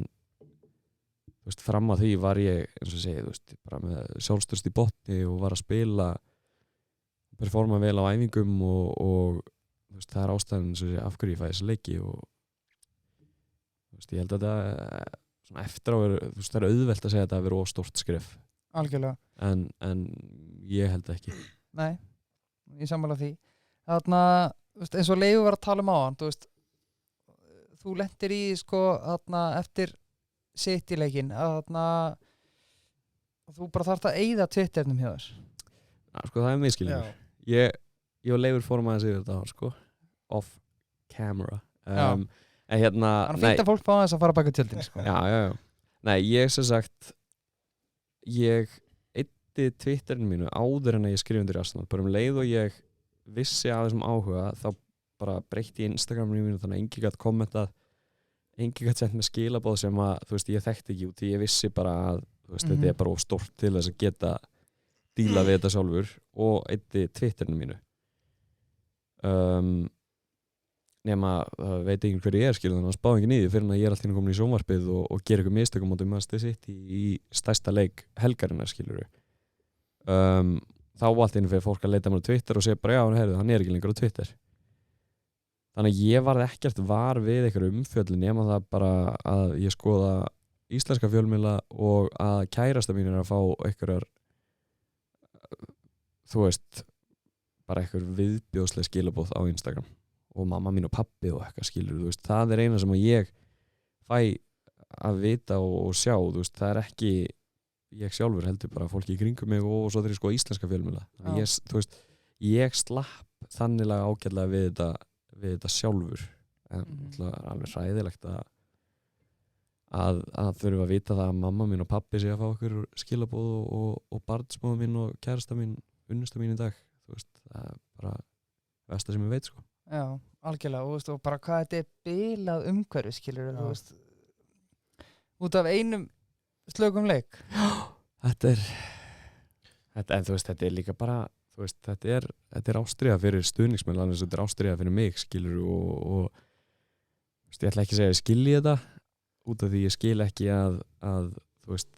þú veist, fram að því var ég, eins og ég segi, þú veist, bara með sjálfstöðst í botni og var að spila, performa vel á æfingum og þú veist, það ástæðan eins og ég af hverju ég fæ þessi leiki og þú veist, ég held að þetta svona eftir á þú veist, það auðvelt að segja að þetta hafi verið stórt skref. Algjörlega. En ég held ekki. Nei, ég sammála því. Þarna, þú veist, eins og Leifur var að tala á hann, þú veist, þú lentir í, sko, þarna, eftir City-leikinn að þú bara þarft að eyða Twitternum hjá þér. Já, sko, það er miskilningur. Ég og Leifur fórum aðeins yfir þetta sko, off camera. En hérna... Þannig fínt að fólk fá aðeins að fara baka tjöldin, sko. Já. Nei, ég sem sagt, ég eyddi Twitterinu mínu áður en að ég skrifa undir í Arsenal. Bara leið og ég vissi af þessum áhuga, þá bara breytti ég Instagraminu mínu þannig að enginn gat kommentað, enginn gæti sent með skilaboð sem að, þú veist, ég þekkti ekki út því ég vissi bara að, þú veist, þetta er bara of stórt til þess að geta díla við þetta sjálfur og eyddi Twitterinu mínu. Nema, það veit ekki hver ég skilur, þannig að spá enginn í því fyrir að ég er alltaf komin í sjónvarpið og gera ykkur mistökum á móti Manchester City í stærsta leik helgarinnar, skilur. Þá allt inni fyrir fólk að leita mér á Twitter og segja bara, já, heyrðu, hann er ekki lengur á Twitter. Þannig að ég varð ekkert var við einhverju umfjöllin nema það bara að ég skoða íslenska fjölmiðla og að kærasta mín að fá einhverjar, þú veist, bara einhver viðbjóðsleg skilaboð á Instagram og mamma mín og pappi og eitthvað skilur, þú veist, það er eina sem að ég fæ að vita og sjá, þú veist, það er ekki ég sjálfur heldur bara fólki í kringum mig og svo þegar ég skoða íslenska fjölmiðla. Þannig ég, þú veist, ég slapp þanniglega ágætlega við þetta sjálfur en alveg hræðilegt að þurfa að vita það að mamma mín og pappi sé að fá okkur skilaboð og barnsmóða mín og kærasta mín unnusta mín í dag, þú veist, það er bara versta sem ég veit, sko. Já, algjörlega, og, veist, og bara hvað þetta er bilað umhverfi, skilur þú veist, út af einum slökum leik. Þetta en þú veist, þetta er líka bara þú veist, þetta er ástríða fyrir stuðningsmenn, annars þetta er ástríða fyrir mig, skilur og veist, ég ætla ekki að segja að ég skilji þetta út af því ég skil ekki að þú veist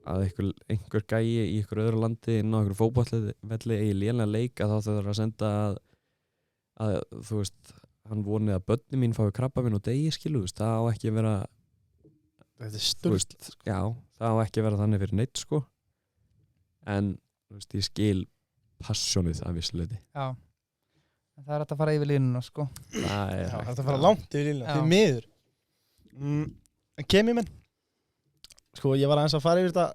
að einhver gæi í einhver öðru landi inn á einhver fótboltavelli eigi lélega leik að þá þau þarf að senda að þú veist, hann vonið að börnin mín fái krabbamein og degi, skilur, þú veist, það á ekki að vera þetta er sturlt, sko. Já, það á ekki að vera þannig fyrir neitt, sko, en þú veist, ég skil passjónið af vissu leyti. Já, það er hægt að fara yfir línuna, sko. Það er hægt að fara langt yfir línuna, því miður. Kemur menn, sko, ég var aðeins að fara yfir þetta,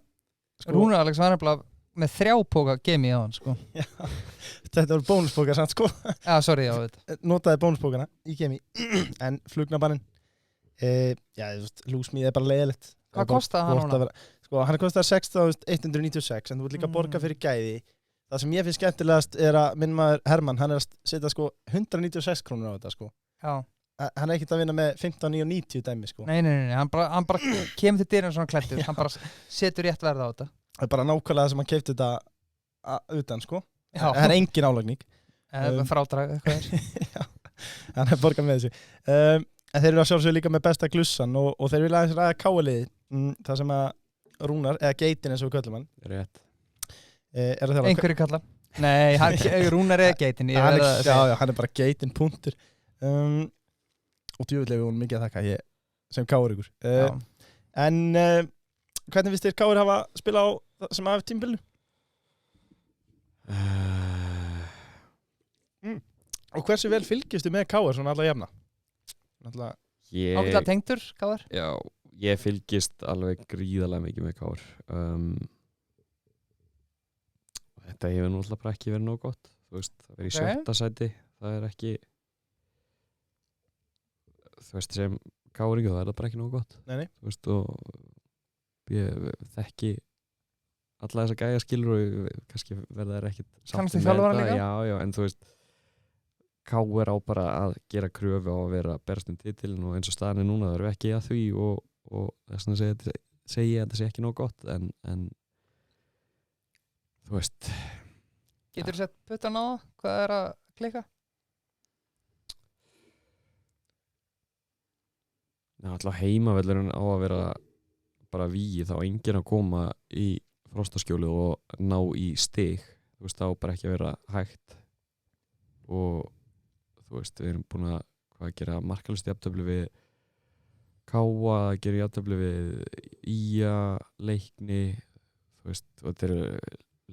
sko. Rúnar Alex var nefnilega með 3 póka gemi á hann, sko. Já, þetta voru bónuspókar samt, sko. Já, sorry, já, veit. Notaði bónuspókana í gemi, en flugnabannin, já, þú veist, lúsmíð er bara leiðilegt. Hvað kostaði hann núna? Sko, hann kostar 6.196 en þú vilt líka borga fyrir gæði. Það sem ég finnst skemmtilegast er að minn maður Hermann, hann er að setja sko 196 krónur á þetta, sko. Já. Hann er ekkert að vinna með 15.990 dæmi, sko. Nei, hann bara kemur til dyrinn svona klættur, hann bara setur rétt verð á þetta. Það er bara nákvæmlega það sem hann keypti þetta utan, sko. Já. Það er engin álagning. Frádræg, eitthvað Já, hann er borgað með þessu. En þeir eru að sjálfsögðu líka með besta glussan og þeir vilja aðeins ræða káaliði, það sem að Rúnar, eða Geitin eins og við köllum hann. Rétt. Einhverju kalla. Nei, Rúnar eða Geitin. Já, hann er bara Geitin, punktur. Og djúvillega við vonum mikið að þakka sem káur ykkur. En hvernig finnst þér káur hafa spila á sem af tímabilinu? Og hversu vel fylgistu með káur svona alla jafna? Ágætlega tengdur, káur? Já, ég fylgist alveg gríðarlega mikið með káur. Þetta hefur náttúrulega bara ekki verið nóg gott. Þú veist, það verið í 7. sæti, það er ekki þú veist, sem káringu þá er það bara ekki nóg gott. Nei. Þú veist, og ég þekki alla þessa gæja skilur og kannski verða þær ekkit kannski þjálfara líka? Já, en þú veist K.R. á bara að gera kröfu á að vera berast titilin og eins og staðan er núna það eru ekki að því og þess vegna segi ég að það sé ekki nóg gott en þú veist Getur þú sett puttan á það? Hvað er að klika? Já, alltaf heimavellurinn á að vera bara vígi þá enginn að koma í frostaskjólu og ná í stig, þú veist, þá bara ekki að vera hægt og þú veist, við erum búin að gera markalust jafntefli við Káa, gera jafntefli við Ía, Leikni, þú veist, og þetta eru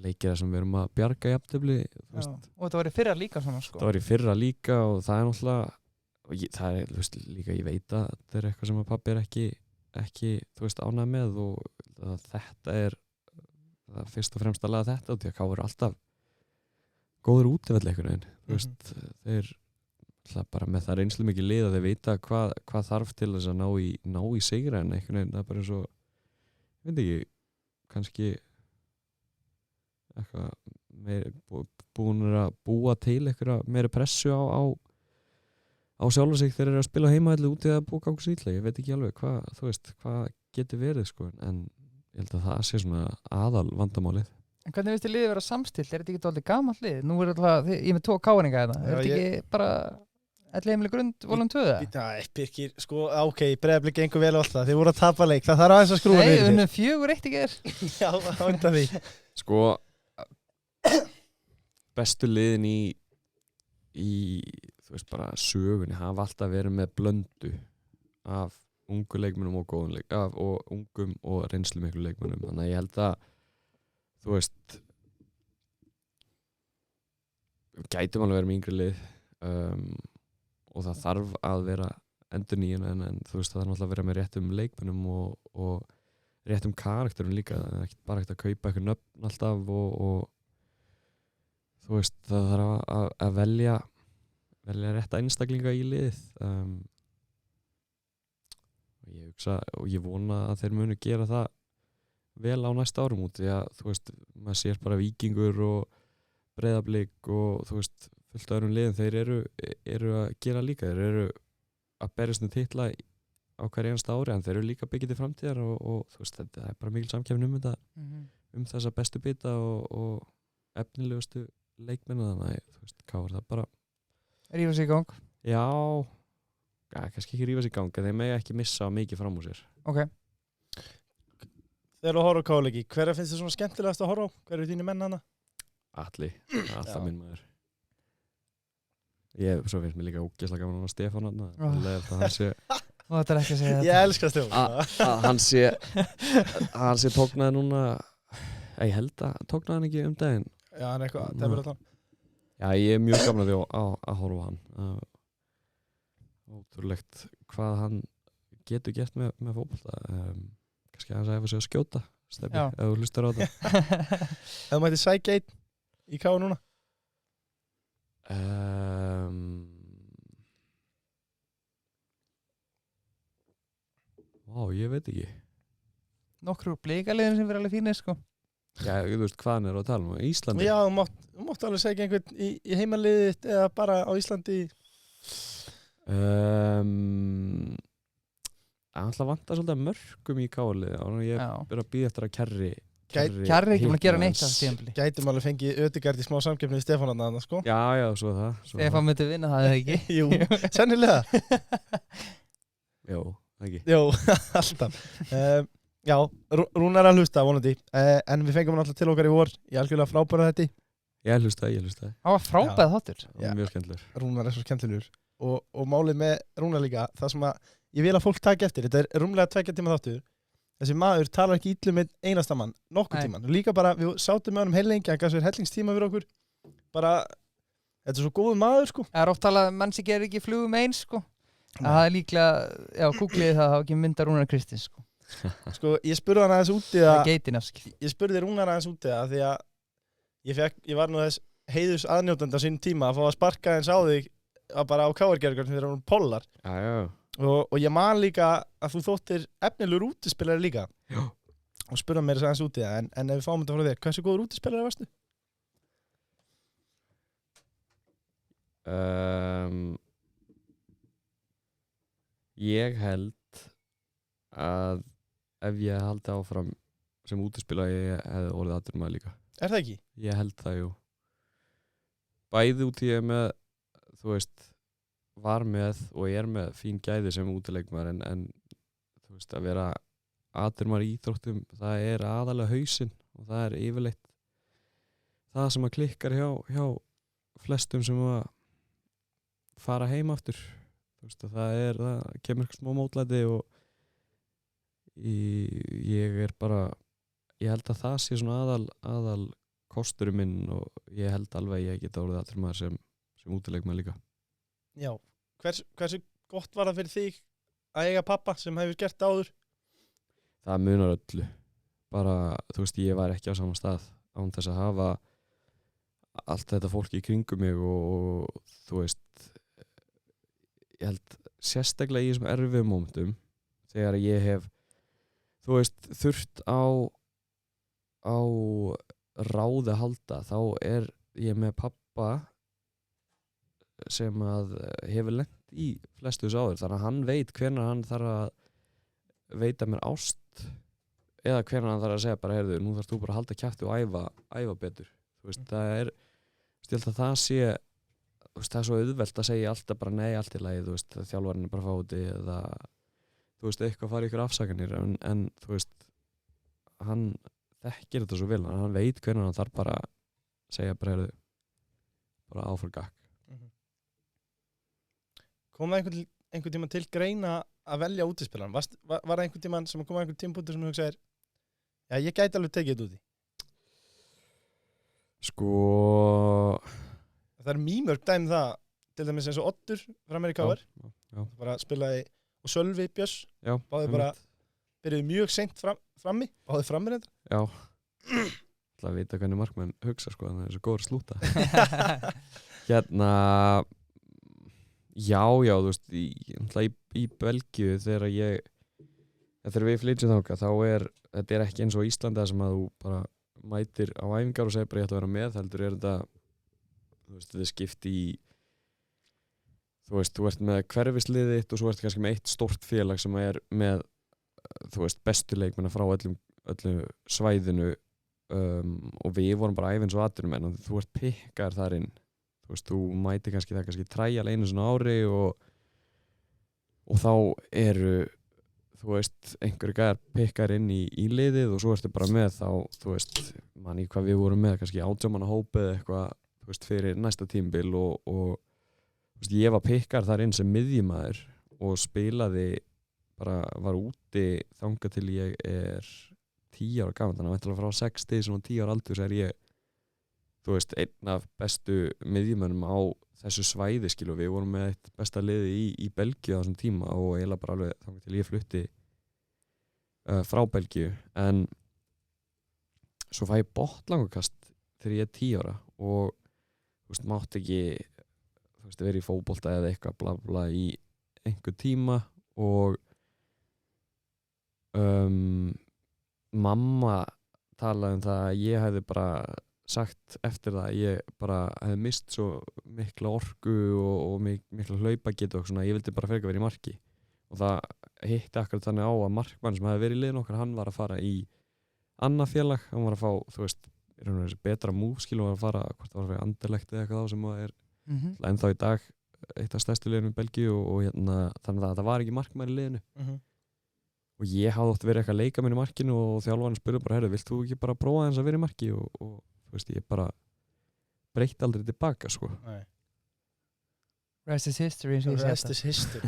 leikir sem við erum að bjarga jafntefli, þú veist. Og þetta var í fyrra líka svona, sko. Það var í fyrra líka og það náttúrulega, og það þú veist, líka ég veit að þetta eitthvað sem að pabbi ekki, þú veist, ánægð með og þetta það fyrst og fremst að laga þetta og því að Káa eru alltaf góður útivell einhvern veginn, þú veist, þeir bara með það reynslu mikið lið að þeir vita hvað þarf til þess að ná í sigra en einhvern veginn, það er bara eins og ég veit ekki, kannski eitthvað búin að búa til eitthvað meiri pressu á sjálf sig þegar þeir eru að spila heima allir út í að búa gangu sýtla, ég veit ekki alveg hvað getur verið sko, en ég held að það sé svona aðal vandamálið. En hvernig finnst þið liðið vera samstilt? Er þetta ekki alltaf gamalt lið? Nú er alltaf, ég með 2 káninga þetta. Er þetta ekki bara allir heimili grund volum 2? Nei, Birkir, sko, ok, Breiðablik gengur vel og allt það. Þið voru að tapa leik, það þarf aðeins að skrúa niður. Nei, unnum 4-1 ekki er. Já, það undan því. Sko, bestu liðin í þú veist bara sögunni hafa alltaf verið með blöndu af ungu leikmönnum og góðum og ungum og reynslu miklu leikmönnum, þannig að ég held að þú veist gætum alveg verið með yngri lið og það þarf að vera endurnýjun en þú veist það þarf alltaf að vera með réttum leikmönnum og réttum karakterum líka, það er ekki bara ekkert að kaupa eitthvað nöfn alltaf og þú veist það þarf að velja rétta einstaklinga í liðið og ég hugsa og ég vona að þeir munu gera það vel á næsta árum út því að þú veist, maður sér bara Víkingur og Breiðablik og þú veist, fullt af öðrum liðum þeir eru að gera líka, þeir eru að berjast titla á hverju einasta ári en þeir eru líka byggið til framtíðar og þú veist, þetta er bara mikil samkeppni þetta um þessa bestu bita og efnilegustu leikmennu þannig að þú veist, hvað var það bara Rífa sig í gang? Já, kannski ekki rífa sig í gang en þeir mega ekki missa mikið fram úr sér. Ok. Þegar þú horfður á káleiki, hverja finnst þið svona skemmtilegast að horfa á? Hver eru þínu menn hana? Atli, alltaf minn maður. Svo finnst mér líka ógeðslega gaman að Stefán hann sé Og þetta er ekki að segja þetta. Ég elska Stefán. Hann sé tóknaði núna, ég held að tóknaði hann ekki daginn. Já, hann er eitthvað, það er alltaf. Já, ég er mjög gaman að horfa á hann. Ótrúlegt hvað hann getur gert með fótbolta. Kannski að það hefur sig að skjóta, Stefni, ef þú hlustar á þetta. Ef þú mætti sækja einn í Káa núna? Ég veit ekki. Nokkru blíkaliðin sem verður alveg fínir, sko. Já, þú veist hvað hann er að tala um, Íslandi? Já, þú mátt alveg segja einhvern í heimaliðið eða bara á Íslandi? Það vantar svolítið mörgum í Káa-liði og ég er að bíða eftir að Kjarri Kjarri ekki búin að gera neitt á þessu tímabili. Gætum alveg fengið Ödegard í smá samkeppni við Stefán þarna, sko? Já, svo það. Stefán myndi vinna það eða ekki? Jú, sennilega. Jú, ekki. Jú, alltaf. Já, Rúnar er að hlusta vonandi, en við fengum hann alltaf til okkar í vor, ég algjörlega frábæra þetta. Ég hlustaði. Það var frábæð þáttur. Það var mjög skemmtilegur. Rúnar er svo skemmtilegur og málið með Rúnar líka, það sem að ég vil að fólk taka eftir, þetta er rúmlega 2 tíma þáttur, þessi maður talar ekki illa með einasta mann, nokkuð tíman, líka bara, við sátum með honum heilengi, hann gaf sér hellingstíma fyrir okkur, bara, þetta er svo góð maður, sko. Það er oft talað að mann sem gerir ekki flugum eins, sko. Það er líklega, já, googliði það, þá ekki mynda Rúnar Kristins, sko. Sko, ég spurði hann aðeins úti það geitin afskil. Ég spurði Rúnar aðeins úti það því að ég var nú þess heiðurs aðnjótandi á sín tíma að fá að sparka eins á þig bara á KR-gerðgjörn þegar hún pollar. Já. Og ég man líka að þú þóttir efnilegur útispilari líka. Já. Og spurði mér aðeins úti það, en ef við fáum þetta frá þér, hversu góður útispilari varstu? Ég held að ef ég haldi áfram sem útispila ég hefði orðið atvinnumaður líka. Er það ekki? Ég held það, jú. Bæði út ég með, þú veist, var með og er með fín gæði sem útileikmaður en þú veist, að vera aðdurmar íþróttum, það er aðalega hausinn og það er yfirleitt það sem að klikkar hjá flestum sem að fara heim aftur. Þú veist að það kemur eitthvað smá mótlæti og ég held að það sé svona aðal kosturinn minn og ég held alveg að ég geta orðið aðdurmar sem útileikmaður líka. Já, hversu gott var það fyrir þig að eiga pappa sem hefur gert áður? Það munar öllu. Bara, þú veist, ég var ekki á sama stað án þess að hafa allt þetta fólk í kringum mig og þú veist, ég held sérstaklega í þessum erfiðum mómentum þegar ég hef, þú veist, þurft á ráði að halda, þá er ég með pappa sem að hefur lent í flestu þessu áður, þannig að hann veit hvenær hann þarf að veita mér ást eða hvenær hann þarf að segja bara, heyrðu, nú þarfst þú bara að halda kjafti og æfa betur. Þú veist, það er, ég held að það sé, þú veist, það er svo auðvelt að segja alltaf bara nei, allt í lagi, þú veist, þjálfarinn er bara fáti eða, þú veist, eitthvað fara ykkur afsakanir, en þú veist, hann þekkir þetta svo vel, hann veit hvenær hann þarf bara að segja bara, heyrðu, bara áfram gakk. Kom það einhvern tíma til greina að velja útispilaran? Var það einhvern tíma sem kom að einhvern tímpútur sem þú hugsaðir, já, ég gæti alveg tekið þetta úti? Sko... Það er mýmörg dæmi það, til dæmis eins og Oddur frammeir í KR. Já. Bara spilaði, og Sölvi Björns, já, báði bara, byrjuði mjög seint frammi, báði frammir þetta. Já, ætla að vita hvernig markmenn hugsa, sko, þannig að það er svo góður að slúta. Hérna... Já, þú veist, í Belgíu þegar við flytjum þangað, þá þetta er ekki eins og Íslandi sem að þú bara mætir á æfingar og segir bara ég ætla að vera með, heldur þetta, þú veist, þetta er skipt í, þú veist, þú ert með hverfisliðið þitt og svo ert kannski með eitt stórt félag sem er með, þú veist, bestu leikmenn frá öllu svæðinu og við vorum bara æfins og atvinnumenn og þú ert pikkar þar inn. Þú veist, þú mæti kannski træjal einu svona ári og þá eru, þú veist, einhverju gæjar pikkar inn í liðið og svo ertu bara með þá, þú veist, manni hvað við vorum með, kannski 18 manna hópið eitthvað, þú veist, fyrir næsta tímabil og þú veist, ég var pikkar þar inn sem miðjumaður og spilaði, bara var úti þangað til ég er 10 ára gamall, þannig að væntanlega frá 6 til svona 10 ára aldur svo er ég, þú veist, einn af bestu miðjumönnum á þessu svæði, skilu, við vorum með eitt besta liði í Belgíu á þessum tíma og eiginlega bara alveg þangað til ég flutti frá Belgíu, en svo fæ ég bottlangakast þegar ég er 10 ára og þú veist, mátt ekki, þú veist, verið í fótbolta eða eitthvað bla bla í einhver tíma og mamma talaði það að ég hefði bara sagt eftir það að ég bara hefði mist svo mikla orku og mikla hlaupagetu og svona, ég vildi bara frekar vera í marki og það hitti akkurat þannig á að markmann sem hefði verið í liðinu okkar, hann var að fara í annað félag, hann var að fá, þú veist, betra múfskil og var að fara, hvort það var að fara Anderlecht eða eitthvað þá sem er ennþá í dag eitt af stærstu liðinu í Belgíu og hérna, þannig að það var ekki markmann í liðinu og ég hafði oft verið eitthvað að leika mér í markinu og þjálfarinn spurði bara, heyrðu, vilt þú ekki bara prófa eins að vera í marki og þú veist, ég bara breytti aldrei tilbaka, sko. Nei. Rest is history. Rest is history.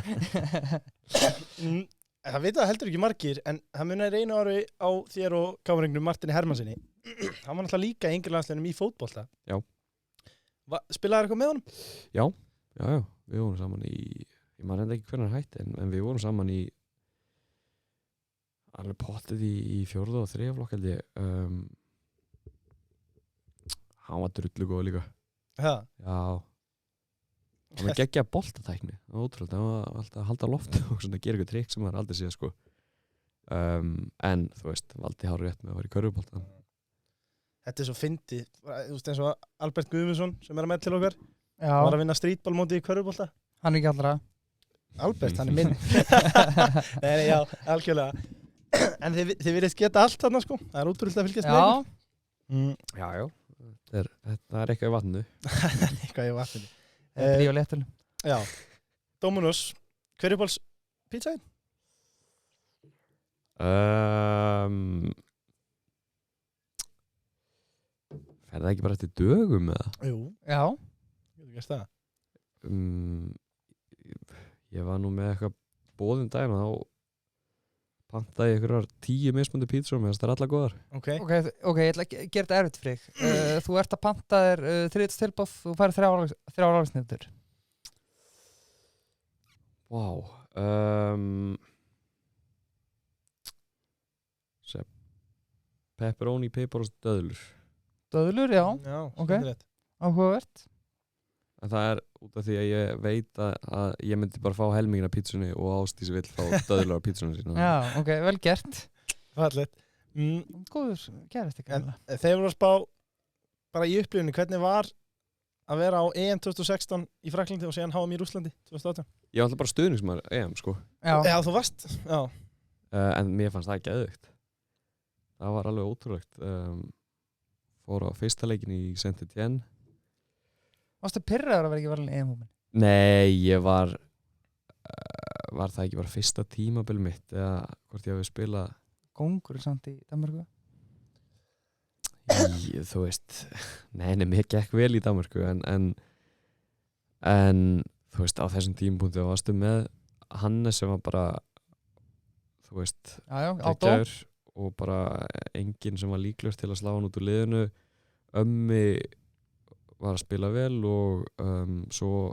Það veit það heldur ekki margir, en það munaði einu ári á þér og káringnum Martini Hermannssoni. Hann var náttúrulega líka í Englandsliðnum í fótbolta. Já. Spilaði eitthvað með honum? Já. Við vorum saman ég man ekki hvernig hann hætti, en við vorum saman í alveg pottið í 4. og 3. flokk, held ég. Hann var drullu góð líka. Já. Hann var geggja boltatækni, það var ótrúlega, hann var alltaf að halda loftu og svona gera eitthvað trikk sem hann aldrei séð, sko. En, þú veist, valdi hár rétt með að vera í körfubolta. Þetta er svo fyndið, þú veist, eins og Albert Guðmundsson sem er að með til okkar, Já. Var að vinna streetballmóti í körfubolta. Hann er ekki allra. Albert, hann er minn. Nei, já, algjörlega. En þið virðist geta allt þarna, sko. Það er útrúlega að fylgjast með ykkur. Já. Það er eitthvað í vatninu. Eitthvað í vatninu. Brí og léttul. Já. Dominos, hver er uppáhalds pizzaðinn? Fer það ekki bara eftir dögum eða? Jú, Já, getur gert það. Ég var nú með eitthvað boðum daginn og þá pantaði ég einhverjar 10 mismunandi pítsur og mér finnst þær allar góðar. Ok. ok, ég ætla að gera þetta erfitt fyrir þig. Þú ert að panta þér þriðjöldstilbóð, þú færir 3 álagsnefndur. Vá. Pepperoni, pipar og döðlur. Döðlur, já, Já, Ok. skemmtilegt. áhugavert. En það er út af því að ég veit að ég myndi bara fá helmingina pítsunni og Ásdís vill fá döðlur á pítsunni sína. Já, ok, vel gert. Fallegt. Góður, gerist ekki. En þegar við varum að spá bara í upplifunni, hvernig var að vera á EM 2016 í Fraklandi og síðan HM í Rússlandi 2018? Ég var alltaf bara stuðningsmaður EM, sko. Já, Já, þú varst. Já. En mér fannst það geðveikt. Það var alveg ótrúlegt. Fór á fyrsta leikin í Saint-Étienne. varstu pirraður að vera ekki valin EM-hópin? Nei, ég var það ekki bara fyrsta tímabil mitt eða hvort ég hafi spilað Góngur samt í Danmarku? þú veist, nei, mér gekk vel í Danmörku en þú veist, á þessum tímapunkti varstu með Hannes sem var bara þú veist, Já, á dó. geggjaður og bara enginn sem var líklegur til að slá hann út úr liðinu. Ömmi var að spila vel og svo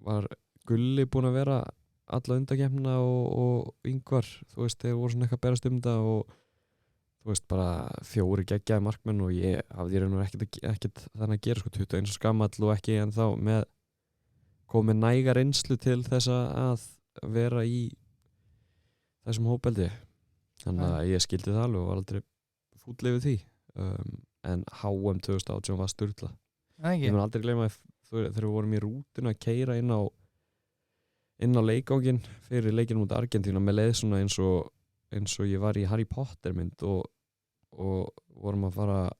var Gulli búinn að vera alla undakefnina og Ingvar, þú veist, þeir voru svona eitthvað að berast um það og þú veist, bara 4 geggjaði markmenn og ég hafði í raun og ekkert þannig að gera, sko, 21 skamall og ekki en þá komið næga reynslu til þess að vera í þessum hópeldi. Þannig að ég skildi það alveg og var aldrei fúll yfir því. En HM 2018 var sturla. Ég mun aldrei gleyma þegar við vorum í rútinu að keyra inn á leikanginn fyrir leikinn út Argentínu með leið svona eins og ég var í Harry Potter mynd og vorum að fara að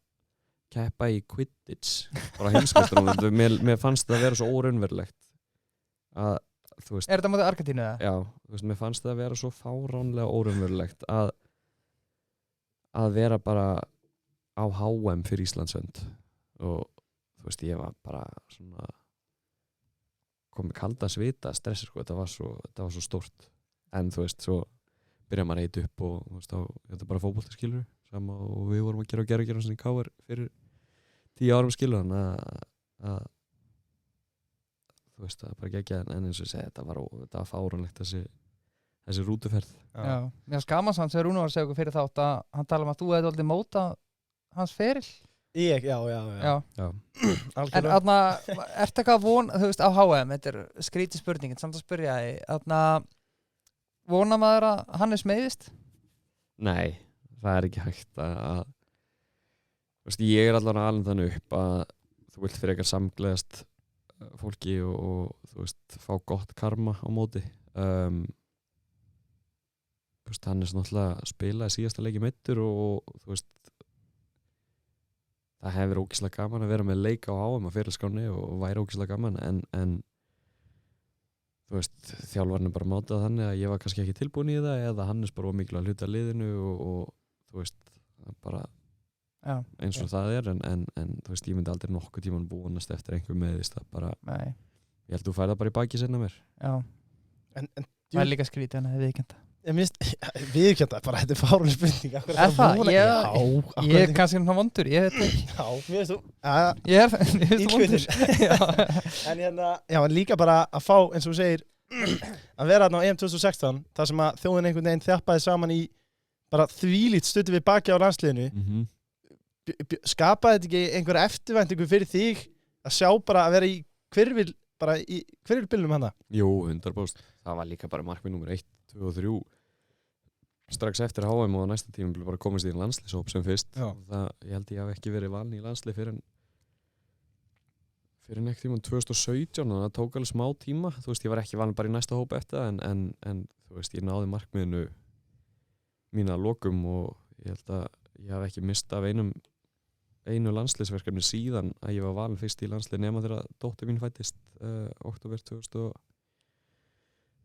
keppa í Quidditch bara heimsmeistarunum. Mér fannst það að vera svo óraunverulegt að þú veist. Er þetta mútið Argentínu eða? Já, þú veist, mér fannst það að vera svo fáránlega óraunverulegt að vera bara á HM fyrir Íslandsönd og þú veist, ég var bara svona komið kalda svita, stressi, sko, þetta var svo stórt. En þú veist, svo byrjaði maður að heita upp og þú veist, þetta er bara fótboltaskilur sama og við vorum að gera svona í KR fyrir 10 árum skilur, þannig að þú veist, það er bara geggjað en eins og ég segi, þetta var fáránlegt þessi rútuferð. Já. Mér skammast hann sem Rúnar var að segja okkur fyrir þátt að hann tala um að þú hefði aldrei móta hans feril. Já. En þarna, ertu eitthvað von, þú veist, á HM, þetta er skrítið spurningin, samt að spyrja þig, þarna, vonar maður að Hannes meiðist? Nei, það er ekki hægt að þú veist, ég er allavega alveg þannig upp að þú vilt fyrir eitthvað samgleðast fólki og þú veist, fá gott karma á móti. Þú veist, Hannes náttúrulega spilaði síðasta leiki meiddur og þú veist, það hefur ógeðslega gaman að vera með leik á HM að ferilskránni og væri ógeðslega gaman en þú veist, þjálfarinn bara mátaði þannig að ég var kannski ekki tilbúin í það eða Hannes bara var mikilvægt að hluta liðinu og þú veist, bara eins og það er en þú veist, ég myndi aldrei nokkuð tíman búinast eftir einhver meðist það bara, Nei. Ég held þú færð það bara í baki senna mér. Já. Það er líka skrítið hann að viðkjönda. Viðurkjönda, bara þetta er fáránleg spurning. Er það? Ég er kannski hann vondur, ég veit ekki. Já, mér veist þú. Ég er vondur. En líka bara að fá, eins og þú segir, að vera þarna á EM 2016, þar sem að þjóðin einhvern veginn þjappaði saman í bara þvílít stutti við baki á landsliðinu. Skapaði þetta ekki einhverja eftirvæntingu fyrir þig að sjá bara að vera í hvirfilbylnum hana? Jú, 100%. Það var líka bara markmið nummer 1, 2 og 3 strax eftir HM og næsta tíma bara komist í en landslýshóp sem fyrst. Ég held ég hafi ekki verið valin í landslið fyrir neitt tíma 2017 og það tók alveg smá tíma. Þú veist, ég var ekki valin bara í næsta hóp eftir það en þú veist, ég náði markmiðinu mína að lokum og ég held að ég hafi ekki mistað af einu landsliðsverkefni síðan að ég var valin fyrst í landslið nema þegar dóttir mín fættist október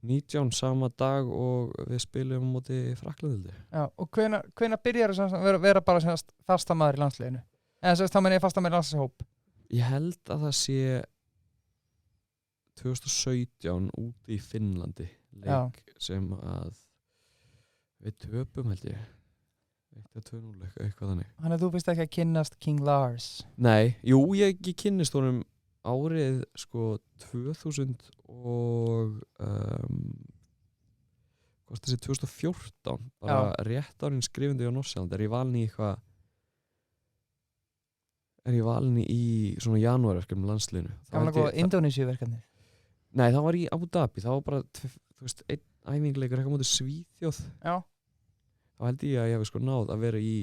19 sama dag og við spilum á móti Frakklandi. Já, og hvenær byrjar það vera bara semast fastamaður í landsliðinu? Eða semast þá menn ég fastamaður í landslishóp? Ég held að það sé 2017 úti í Finnlandi leik sem að við töpum held ég 1-2-0 eitthvað þannig. Þannig að þú finnst ekki að kynnast King Lars? Nei, jú, ég kynnist honum árið sko 2000 og hvort þessi 2014 bara rétt árin skrifandi á Norsjálland er ég valin í svona janúarverkefni landsliðinu. Gamla góða Indonésiuverkefni? Nei, það var í Abu Dhabi, það var bara þú veist, einn æfingleikur eitthvað móti Svíþjóð. Já. Þá held ég að ég hef sko náð að vera í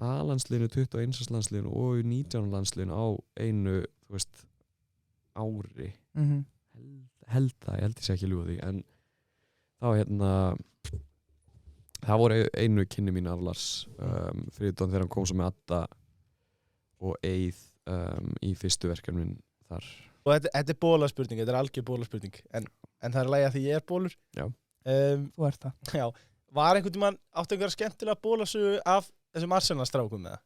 A-landsliðinu, 21. landsliðinu og 19. landsliðinu á einu, þú veist, ári. Held ég sé ekki ljúga því, en þá það voru einu kynni mín af Lars fyrir þann þegar hann kom svo með Adda og Eið í fyrstu verkefnin þar. Og þetta er bólaspurning, þetta er algjör bólaspurning, en það er lægi að því ég er bólur. Já. Þú ert það. Já. Var einhvern tímann áttu einhverja skemmtilega bólasögu af þessum Arsenal-strákum með það?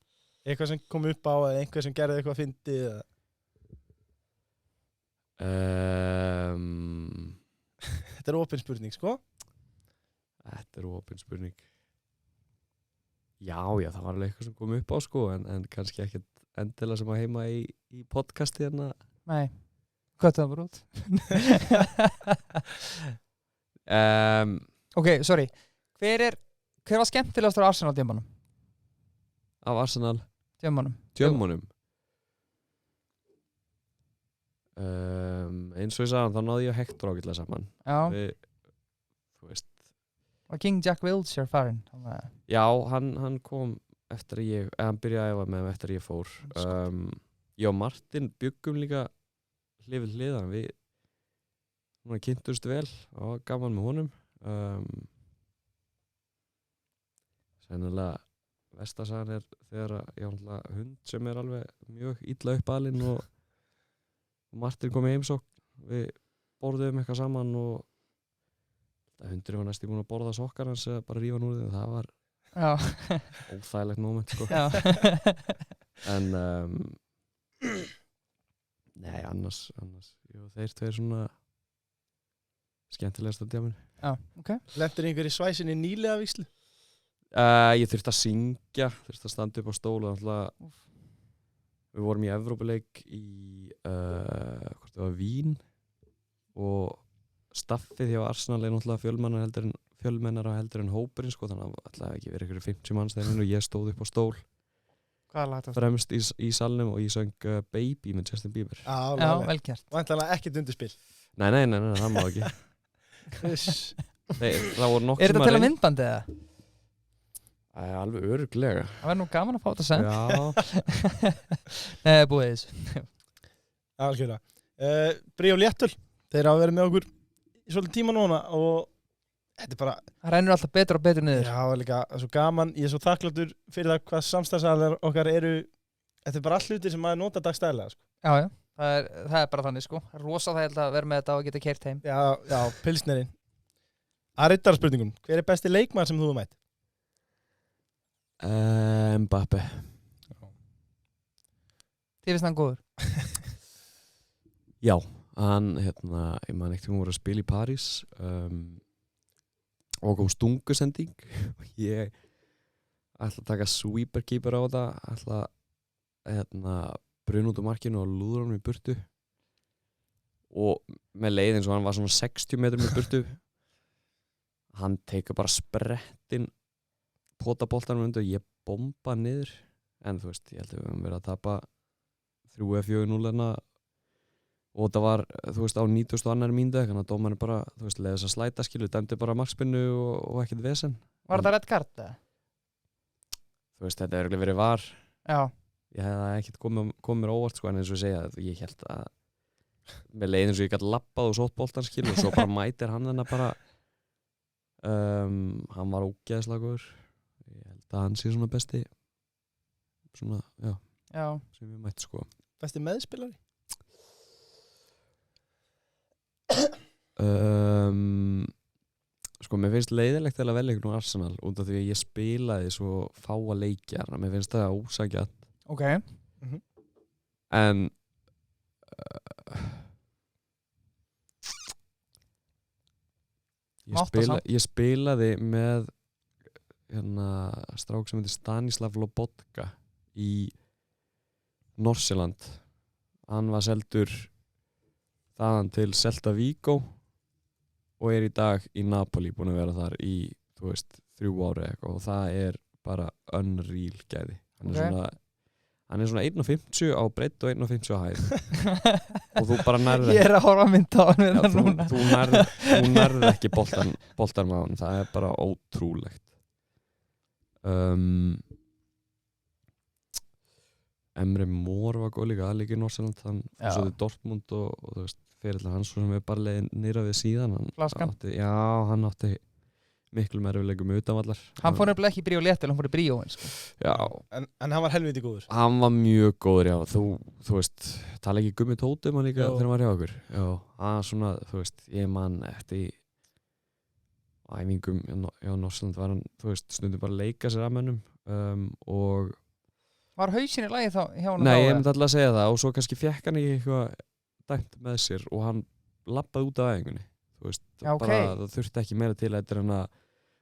Eitthvað sem kom upp á eða einhver sem gerði eitthvað fyndið eða? Þetta er opin spurning, sko? Þetta er opin spurning. Já, það var alveg eitthvað sem kom upp á, sko, en kannski ekkert endilega sem að heima í podcasti hérna. Nei, hvað það var út? Ok, sorry. Hver var skemmtilegastur á Arsenal-djömmunum? Af Arsenal? Djömmunum. Eins og ég sagði, þá náði ég að Hector ágætlega saman. Já. Þú veist. Var King Jack Wilshere farinn? Já, hann kom eftir að hann byrjaði að æfa með eftir að ég fór. Ég og Martin byggum líka hlið við hliðan. Við kynntumst vel og gaman með honum. Sennilega verstasagan er þegar ég har hund sem er alveg mjög illa uppalinn og Martin kom í heimsókn. Við borðum eitthvað saman og hundurinn var næstum búinn að borða sokkar hans eða bara rífa hann úr því og það var óþægilegt moment, sko. En nei, annars jú, þeir tveir svona skemmtilegast á djáminu. Já, ok. Lentir einhver í svæsinni nýlega víslu? Ég þurfti að syngja, þurfti að standa upp á stólu við vorum í Evrópuleik í hvort það var Vín og staffið hjá Arsenal er náttúrulega fjölmennara heldur en hópurinn, sko, þannig að alltaf ekki verið ykkur 50 manns þegar og ég stóð upp á stól fremst í salnum og ég söng Baby með Justin Bieber. Já, vel gert. Væntanlega ekkert undirspil. Nei, það má ekki. Það voru nokkuð Er þetta til að myndbandi eða? Alveg örugglega. Það verður nú gaman að fá þetta sent. Já. Nei, búið þessu. Algjörlega. Brí og Léttul, þeir hafa verið með okkur í svolítið tíma núna og þetta er bara... Það rennur alltaf betur og betur niður. Já, líka, svo gaman. Ég er svo þakkláttur fyrir það hvað samstarfsaðilar okkar eru. Þetta er bara all hlutir sem maður nota dagstæðilega, sko. Já. Það er bara þannig, sko. Það er rosa þægild að vera með þetta og geta keyrt heim. Já, pilsnerinn. Að riddarspurningum, hver er besti leikmaður sem þú hefur mætt? Mbappe. Þið finnst hann góður? Já, hann, ég man ekkert voru að spila í París og kom stungusending og ég ætla að taka sweeperkeeper á þetta, ætla að bruna út á markinu og lúðra hann í burtu og með leið eins og hann var svona 60 metrum í burtu hann tekur bara sprettinn potaboltanum undir og ég bomba niður en þú veist, ég held að við höfum verið að tapa 3-4-0 og það var, þú veist, á 92. mínútu þannig að dómarinn bara, þú veist, leiði þess að slæta skilu, dæmdi bara markspinnu og ekkert vesen. Var þetta redd kart eða? Þú veist, þetta hefur verið var. Já. Ég hefði ekkert komið mér óvart, sko, en eins og ég segja, ég held að með leiðin eins og ég gæti lappað og sótt boltan skilu og svo bara mætir hann þarna bara hann var ógeðslega góður. Ég held að hann sé svona besti svona, já. Sem ég mætti, sko. Besti meðspilari? Sko, mér finnst leiðilegt að velja einhvern Arsenal út af því að ég spilaði svo fáa leikjar. Mér finnst það ósanngjarnt. Ok. En ég spilaði með strák sem heitir Stanislav Lobotka í Norsjöland. Hann var seldur þaðan til Celta Vigo og í dag í Napoli, búin að vera þar í 3 ári eitthvað og það bara unreal gæði. Hann er svona 1,50 á breidd og 1,50 á hæð og þú bara nærð Ég að horfa mynd á hann núna. Þú nærð ekki boltan með hann, það bara ótrúlegt. Emre Mor var góð líka, líka í Norsjöland, hann svo til Dortmund og þú veist, fyrirlega hans sem bara leiði nýra við síðan. Hann átti miklu erfiðleikum utanvallar. Hann fór nefnilega ekki í Bríó Léttil, hann fór í Bríó sko. Já. En hann var helviti góður. Hann var mjög góður, já. Þú veist, tala ekki Gummi Tóti líka þegar hann var hjá okkur. Já, hann svona, þú veist, ég man eftir æfingum hjá Norsjöland var hann, þú veist, stundum bara að leika sér að mönnum og Var hausinn í lagi þá hjá hann? Nei, ég myndi alltaf að segja það og svo kannski fekk hann eitthvað dæmt með sér og hann labbaði út af æfingunni. Þú veist, bara það þurfti ekki meira til þetta en að,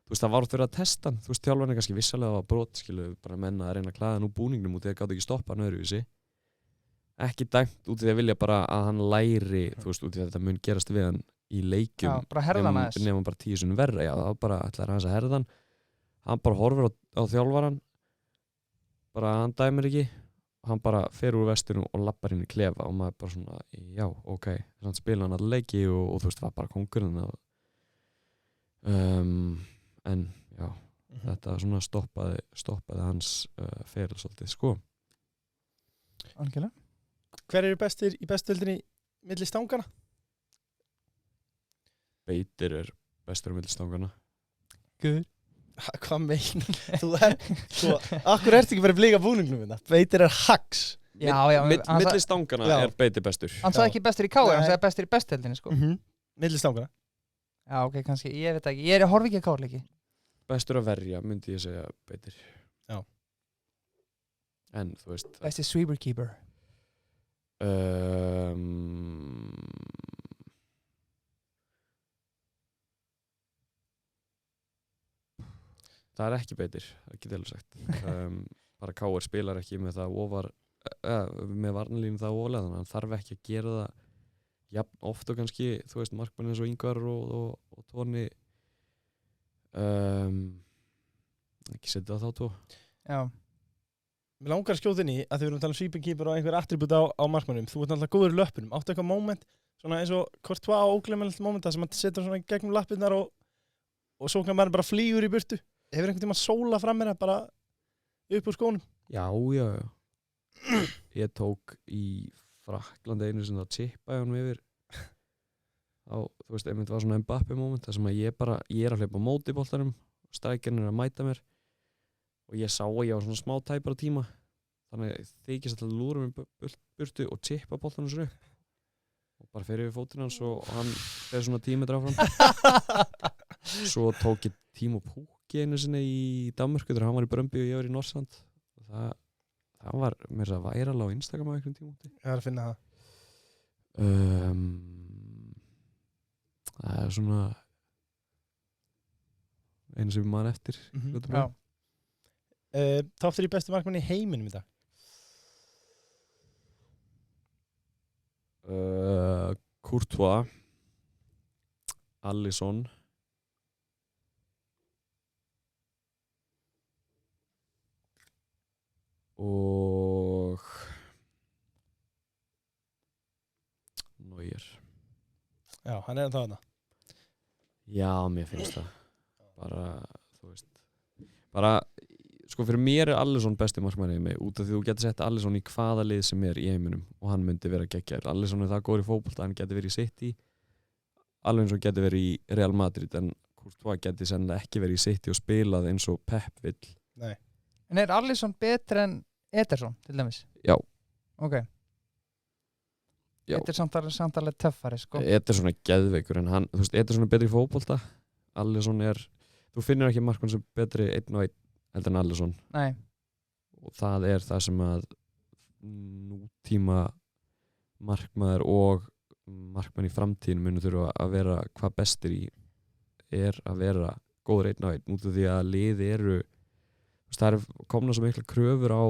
þú veist, það var fyrir að testa hann. Þú veist, þjálfarinn kannski vissalega var brot, skilu, bara menna að reyna að klæða hann úr búningnum út í að gátt ekki stoppa hann öðruvísi. Ekki dæmt út í að vilja bara að hann læri, þú veist, út í að þetta mun gerast við hann í leikjum. Já, bara herðan aðeins. Nefnum bara 10 sinnum verra, já, það bara ætlaði aðeins að herða hann. Hann bara horfir á þjálfarann. Bara hann dæmir ekki, hann bara fer úr vestinu og lappar inn í klefa og maður bara svona, já, ok, þannig að spila hann að leiki og þú veist, það var bara kongurinn en já, þetta svona stoppaði hans feril svolítið, sko. Algjörlega. Hver eru bestir í bestöldinni milli stangana? Beitir bestur á milli stangana. Guður. Hvað meinar? Þú akkur ertu ekki verið blíka búningnum minna? Beitir hax. Já. Milli stangana Beitir bestur. Hann sagði ekki bestur í KR, hann sagði bestur í bestöldinni, sko. Milli stangana. Já, ok, kannski, ég veit ekki. Ég horfi ekki að KR-leiki. Bestur að verja, myndi ég segja Beitir. Já. En, þú veist... Besti sweeper keeper. Það ekki Beitir, það get ég sagt. Bara KR spilar ekki með það með varnarlínu það ofalega, þannig að hann þarf ekki að gera það jafn oft og kannski, þú veist, markmenn eins og Ingvar og Tóni ekki setja það þá tó. Já. Mér langar að skjóta inn í að þið erum að tala um sweeping keeper og einhver attribút á markmannum. Þú ert náttúrulega góður í löpunum. Áttu eitthvað moment, svona eins og Courtois og ógleymanlegt moment þar sem hann setur svona gegnum lappirnar og sóknarmaðurinn bara flýgur í burtu. Hefur einhvern tímann sóla fram mér bara upp úr skónum? Já. Ég tók í Frakklandi einu sinni að chippa hann yfir þú veist, einmitt var svona Mbappe moment þar sem að ég er að hlaupa á móti boltanum og strækjarinn er að mæta mér og ég sá að ég var svona smá tæpar á tíma þannig að þykist alltaf lúra mér burtu og chippa boltanum svo upp og bara fer yfir fótinn hans og hann fer svona 10 metra áfram. Svo tók ég Timo Pukki einu sinni í Danmörku þegar hann var í Brøndby og ég var í Norsjöland og það var mér að væral á Instagram á einhverjum tímúti. Ég er að finna það. Það er svona einu sem maður eftir. Já. Topp 3 bestu markmenn í heiminum í dag? Courtois, Alisson, og Neuer. Já, hann er það. Já, mér finnst það. Bara, þú veist. Bara, sko fyrir mér er Alisson besti markmaður í mig út af því þú getur sett Alisson í hvaða lið sem er í heiminum og hann myndi vera geggjaður. Alisson er það góður í fótbolta, hann getur verið í City. Alveg eins og getur verið í Real Madrid en Courtois getur sennilega ekki verið í City og spilað eins og Pep vill. Nei. En er Alisson betri en Ederson, til dæmis? Já. Ok. Já. samt alveg töffari sko. Ederson geðveikur en hann, þú veist, Ederson betri í fótbolta. Alisson þú finnur ekki markmann sem betri 1-1 heldur en Alisson. Nei. Og það það sem að nútíma markmaður og markmann í framtíðinu munu þurfa að vera hvað bestir í að vera góður 1-1 út af því að liði það komna svo mikla kröfur á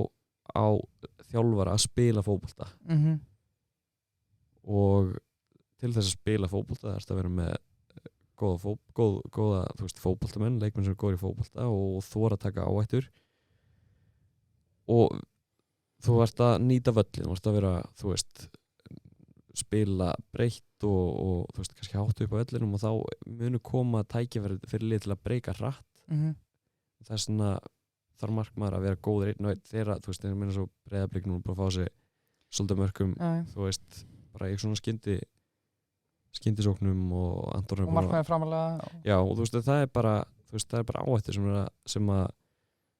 þjálfara að spila fótbolta. Og til þess að spila fótbolta það að vera með góða þú veist, fótboltamenn, leikmenn sem góður í fótbolta og þora að taka áhættur og þú ert að nýta völlin, þú ert að vera þú veist, spila breytt og þú veist, kannski háttu upp á vellinum og þá munu koma tækifæri fyrir lið til að breyka hratt. Það svona þarf markmaður að vera góður 1-1 þegar, þú veist, þeir minna svo Breiðablik nú bara fá sig svolítið mörkum, þú veist, bara í svona skyndisóknum og Anton og markmaður framalega. Já, og þú veist, það bara áhættur sem að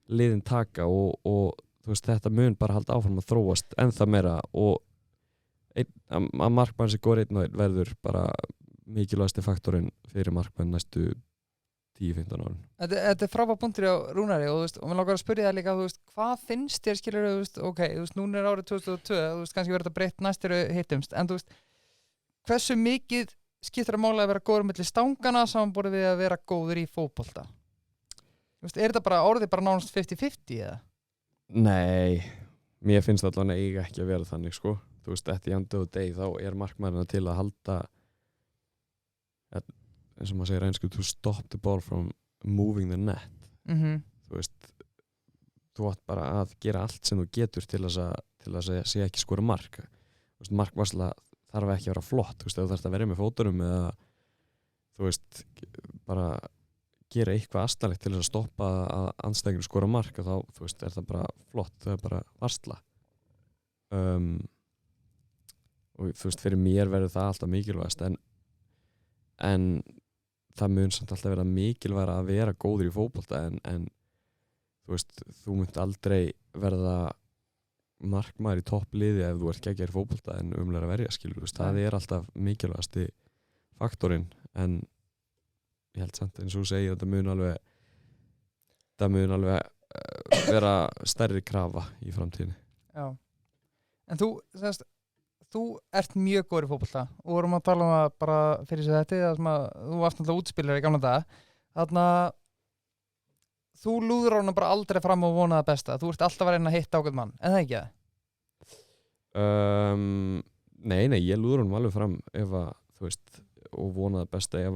liðin taka og þú veist, þetta mun bara halda áfram að þróast ennþá meira og að markmann sem góður 1-1 verður bara mikilvægasti faktorinn fyrir markmann næstu 10-15 árin. Þetta frábær punktur á Rúnari og mér langar að spyrja það líka, hvað finnst þér skilur, ok, núna árið 2002, kannski verður þetta breytt næstir hittumst, en hversu mikið skiptir að mála að vera góður milli stangana samanborið við að vera góður í fótbolta? Þetta bara orðið bara nánast 50-50 eða? Nei, mér finnst allavega eiga ekki að vera þannig sko. Þú veist, at the end of the day þá markmaðurinn til að halda eins og maður segir einsku to stop the ball from moving the net. Þú veist, þú átt bara að gera allt sem þú getur til þess að sé ekki skora mark. Þú veist, markvarsla þarf ekki að vera flott, þú veist, ef þú þarft að vera með fótunum eða þú veist, bara gera eitthvað asnalegt til þess að stoppa að andstæðingurinn skora mark og þá, þú veist, það bara flott, það bara varsla. Og þú veist, fyrir mér verður það alltaf mikilvægast en það mun samt alltaf vera mikilvægara að vera góður í fótbolta en þú veist, þú munt aldrei verða markmaður í toppliði ef þú ert geggjær í fótbolta en umlega að verja, skilur, þú veist, það alltaf mikilvægasti faktorinn en ég held samt eins og þú segir þetta mun alveg vera stærri krafa í framtíðinni. Já, en þú ert mjög góður í fótbolta og vorum að tala um það bara fyrir sig þetta þú varst náttúrulega útspilar í gamla daga þarna þú lúður hana bara aldrei fram og vona það besta þú ert alltaf að reyna að hitta ákveð mann, en það ekki það? Nei, ég lúður honum alveg fram ef að, þú veist, og vona það besta ef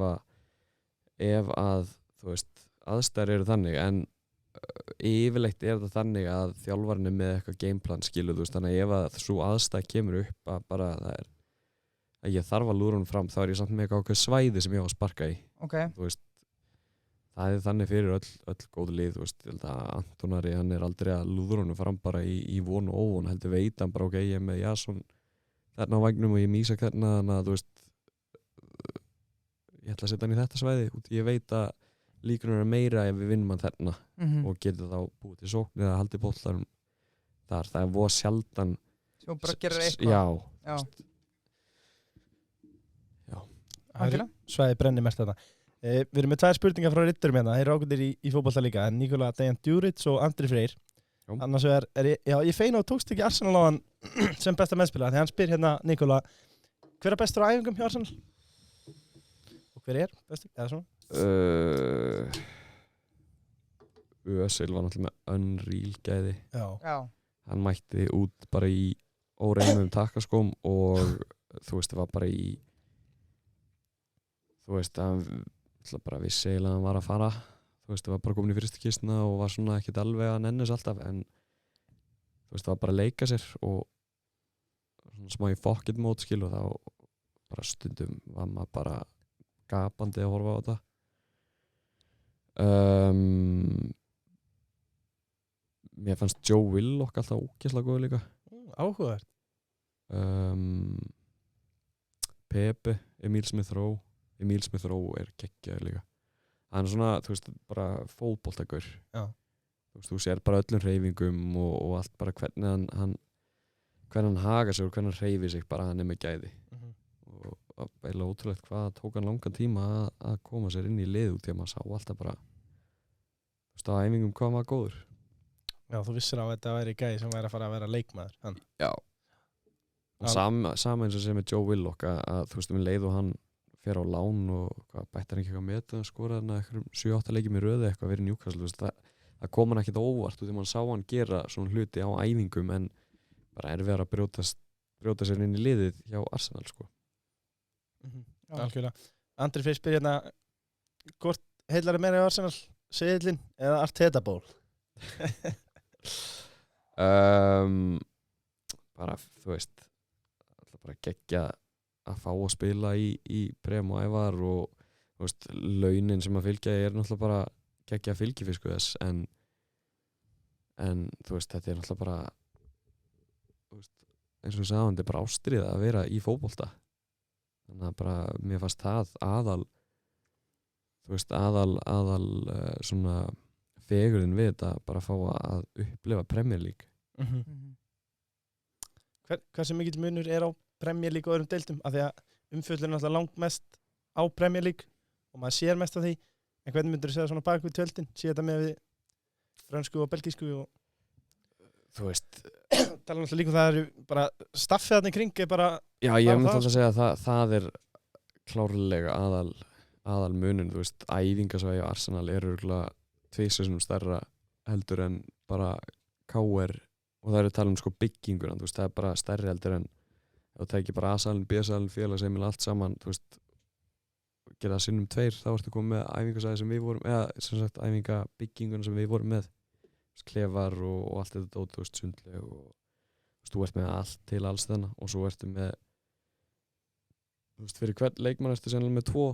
að, þú veist, aðstæður eru þannig en yfirleitt þetta þannig að þjálfarinn með eitthvað gameplan skilur, þú veist, þannig að ef að svo aðstæð kemur upp að bara að ég þarf að lúra honum fram þá ég samt með eitthvað svæði sem ég á að sparka í. Þú veist, það þannig fyrir öll góð lið, þú veist, Antonari hann aldrei að lúra honum fram bara í von og óvon, heldur veit hann bara ok, ég með Jason þarna á vagnum og ég mýsa þarna, þannig að þú veist ég ætla að setja hann í þetta svæði, ég veit að líkunar meira ef við vinnum hann þarna og getur þá búið til sókn eða haldið boltanum þar, það voða sjaldan sem bara gerir eitthvað. Já. Svæði brenni mest þarna. Við erum með 2 spurningar frá ritturum hérna, þeir eru ákveðir í fótbolta líka, Nikola Dejan Djuric og Andri Freyr. Annars ég feina og tókst ekki Arsenal á hann sem besta meðspila, því hann spyr hérna Nikola, hver er bestur á æfingum hjá Arsenal? Og hver er bestur? Eða svona? Özil var náttúrulega með unreal gæði. Já. Hann mætti út bara í óreimum takkaskóm og þú veist, það var bara í þú veist, hann bara vissi eiginlega að hann var að fara þú veist, það var bara komin í fyrstu kistuna og var svona ekkert alveg að nennis alltaf en þú veist, það var bara að leika sér og svona smá í pocket mode skil og þá bara stundum var maður bara gapandi að horfa á þetta. Mér fannst Joe Willock alltaf ógeðslega góður líka. Áhugavert. Pepe, Emil Smith Rowe geggjaður líka. Hann svona, þú veist, bara fótboltagaur. Já. Þú veist, þú sér bara öllum hreyfingum og allt bara hvernig hann hvernig hann hagar sig og hvernig hann hreyfir sig bara hann með gæði og eiginlega ótrúlegt hvað tók hann langan tíma að koma sér inn í lið út því að maður sá alltaf bara á æfingum hvað maður góður. Já, þú vissir á að þetta væri gæði sem væri að fara að vera leikmaður hann. Já og sama eins og sem með Joe Willock að þú veist leið og hann fer á lán og bættar ekki eitthvað með að skora þarna eitthvað 7-8 leikjum í röðu eitthvað verið Newcastle, veist, það kom hann ekkert óvart og því maður sá hann gera svona hluti á æfingum en bara erfiðar að brjóta sér inn í liðið hjá Arsenal sko. Algjörlega. Andri fyrst byrja hérna hvort heillar meira í Arsenal, seðlinn eða Arteta ból? Bara þú veist bara geggja að fá að spila í Prem og Ævar og þú veist, launin sem að fylgja náttúrulega bara geggja fylgifisku þess en þú veist, þetta náttúrulega bara þú veist, eins og ég sagði þetta bara ástríða að vera í fótbolta þannig að bara, mér fannst það aðal þú veist, aðal svona fegurðin við þetta bara að fá að upplifa Premier League Hversu mikill munur á Premier League og öðrum deildum af því að umfjöllun er alltaf langt mest á Premier League og maður sér mest af því en hvernig myndur þú segja svona bak við tjöldin sé þetta með við frönsku og belgísku og þú veist tala alltaf líka það eru bara staffið þarna í kring er bara já ég myndi alltaf að segja að það er klárlega aðal munun þú veist æfingasvæði á Arsenal eru örugglega tvisvar stærra heldur en bara KR og það eru að tala sko bygginguna þú veist það er bara stærri heldur en og það ekki bara A-salinn, B-salinn, félagsheimili allt saman, þú veist gera það sinnum 2, þá ertu komið með æfingasæði sem við vorum, eða sem sagt æfingabygginguna sem við vorum með klefar og allt þetta dót, þú veist, sundleg og þú ert með allt til alls þennan og svo ertu með þú veist, fyrir hvern leikmann ertu sennilega með 2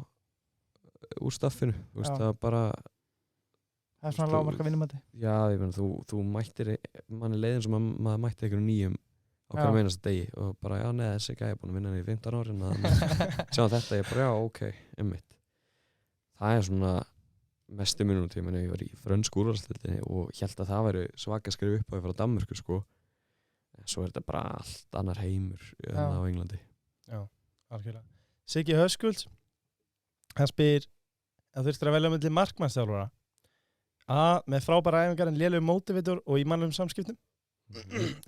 úr staffinu, þú veist, það er bara það er svona lágmarka vinnumandi. Já, ég meina, þú mættir manni leiðin sem maður mætti einhverjum nýjum á hverjum einasta degi og bara, já, neða, þessi gæði er búin að vinna hann í 15 ári en sjá þetta, ég bara, já, ok, einmitt. Það er svona mestu munum tíma en ég var í frönsku úrvalsdeildinni og hélt að það væri svaka skrif upp á því frá Danmörku, sko. En svo er þetta bara allt annar heimur en á Englandi. Já, algjörlega. Siggi Höskulds, hann spyr að þurftir að velja milli markmannsþjálfara A, með frábæra æfingar en lélegum mótivator og í mannlegum samskiptum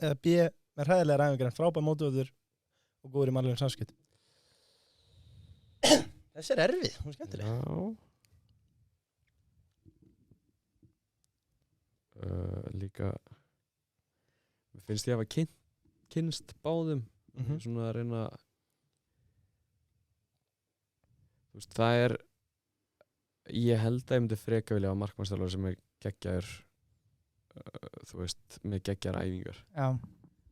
eða B, með hræðilegar æfingar en frábær mótivator og góður í mannlegum samskiptum. Þessi er erfið, hún er skemmtileg. Já. Líka finnst ég að hafa kynnst báðum svona að reyna þú veist, það er ég held að ég myndi freka vilja á markmannsþjálfara sem er geggjaður þú veist, með geggjar æfingar. Já.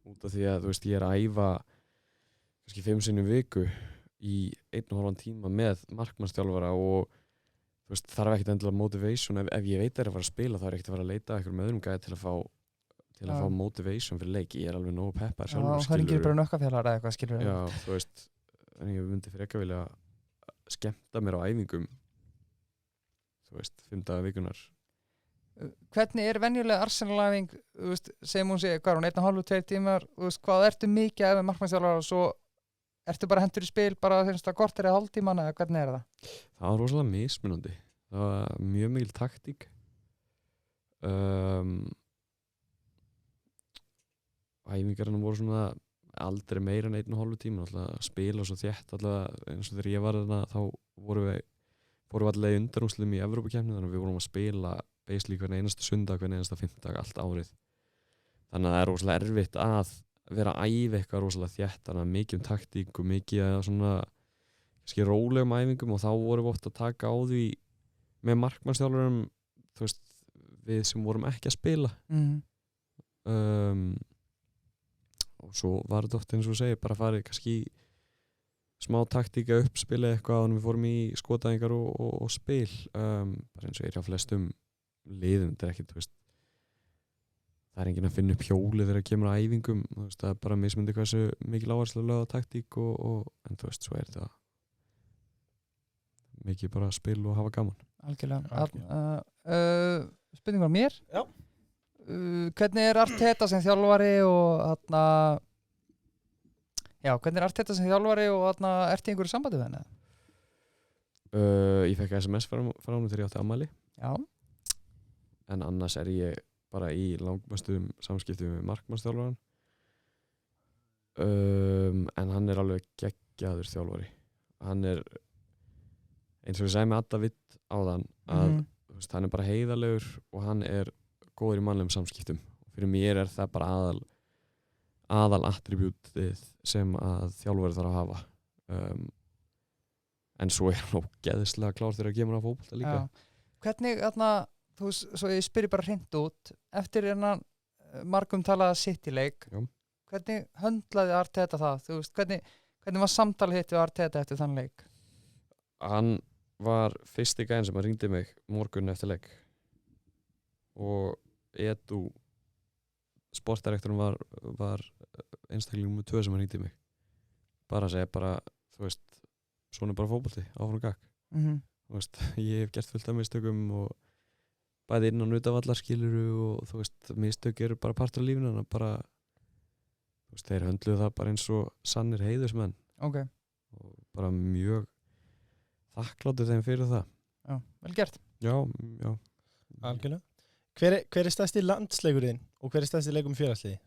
Út af því að þú veist, ég er að æfa kannski 5 sinnum í viku í 1,5 tíma með markmannsþjálfara og þú veist, þarf ekkert endilega motivation ef ég veit að það er að fara að spila þá er ekkert að fara að leita eitthvað með öðrum gæði til að fá motivation fyrir leik. Ég er alveg nógu peppar sjálfur, skilur. Já, það er bara nökkafjallar eða eitthvað, skilur. Já, þú veist, en ég myndi freka vilja skemmta mér á æfingum þú veist, 5 daga vikunar. Hvernig er venjulega Arsenal-æfing, þú veist, segjum hún sé, hvað er hún, 1,5-2 tímar, þú veist, hvað ertu mikið að með markmannsþjálfara og svo ertu bara hendur í spil, bara þeimst að korter eða hálftíman eða hvernig er það? Það var rosalega mismunandi. Það var mjög mikil taktík. Æfingarinn voru svona aldrei meira en 1,5 tíma, alltaf spila svo þétt, alltaf eins og þegar ég var þarna þá fórum við allavega í undanúrslitum í Evrópukeppni þannig að við vorum að spila basically hvern einasta sundag, hvern einasta fimmtudag allt árið. Þannig að það er rosalega erfitt að vera að æfa eitthvað rosalega þétt, þannig að mikið taktík og mikið svona kannski rólegum æfingum og þá vorum við oft að taka á því með markmannsþjálfurum, þú veist, við sem vorum ekki að spila. Og svo var þetta oft eins og segir bara farið kannski smá taktíka upp, spila eitthvað og við fórum í skotæðingar og spil bara eins og hjá flestum liðum, þetta er ekkert, þú veist það er enginn að finna upp hjólið þegar það kemur að æfingum, þú veist, það er bara mismundi hversu mikil áherslu lögð á taktík en þú veist, svo er þetta mikið bara spil og hafa gaman. Algjörlega. Spurning frá mér. Já. Hvernig er Arteta sem þjálfari og Já, hvernig er Arteta sem þjálfari og ertu í einhverju sambandi við henni? Ég fekk SMS frá honum þegar ég átti afmæli. Já. En annars er ég bara í langmestum samskiptum með markmannsþjálfaran. En hann er alveg geggjaður þjálfari. Hann er, eins og ég segi með Adda Vitt áðan, að hann er bara heiðarlegur og hann er góður í mannlegum samskiptum. Fyrir mér er það bara aðal attribútið sem að þjálfari þarf að hafa. En svo er hann ógeðslega klár þegar að kemur á fótbolta líka. Já. Hvernig, svo ég spyrir bara hreint út, eftir margum talaða City-leik, hvernig höndlaði Arteta það? Þú veist, hvernig var samtalið þitt við Arteta eftir þann leik? Hann var fyrsti gæinn sem hringdi mig morgun eftir leik. Og Edu, sportdirektorinn var einstaklingum með 2 sem hringdi mig. Bara að segja þú veist, svona er bara fótbolti, áfram gakk. Þú veist, ég hef gert fullt af mistökum og bæði inn á nautavallar skiluru og þú veist, mistök eru bara partur af lífinu, þannig bara þú veist, þeir höndluðu það bara eins og sannir heiðursmenn. Ok. Og bara mjög þakkláttur þeim fyrir það. Já, vel gert. Já. Algjörlega. Hver er stærsti landsleikur þinn og hver er stærsti leikum félagsliði?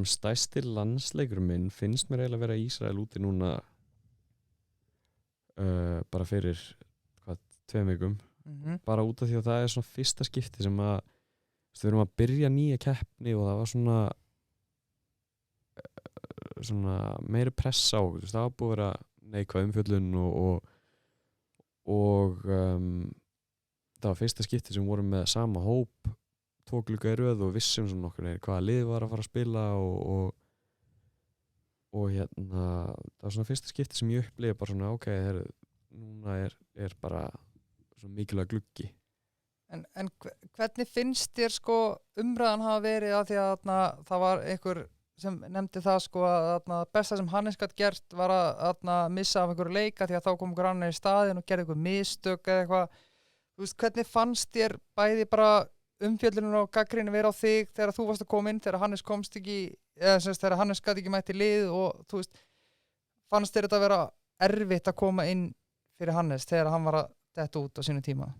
Stærsti landsleikur minn finnst mér eiginlega að vera Ísrael úti núna bara fyrir 2 vikum. Bara út af því að það er svona fyrsta skipti sem að við erum að byrja nýja keppni og það var svona meiri press á okkur. Það var búið að vera neikvæð umfjöllun og það var fyrsta skipti sem vorum með sama hóp 2 glugga í röð og vissum svona nokkur hvaða lið var að fara að spila og hérna það var svona fyrsta skipti sem ég upplifði bara svona ok, núna er bara svona mikilvæg gluggi. En hvernig finnst þér sko umræðan hafa verið að því að það var einhver sem nefndi það sko að besta sem Hannes gat gert var að missa af einhverju leika því að þá kom einhver annar í staðinn og gerði einhver mistök eða eitthvað. Þú veist, hvernig fannst þér bæði bara umfjöllunum og gagnrýni vera á þig þegar þú varst að koma inn, þegar Hannes komst ekki, eða semst þegar Hannes gat ekki mætt í lið og þú veist, fannst þér þetta vera erfitt að koma inn fyrir Hannes þegar hann var að detta út á sínu tíma?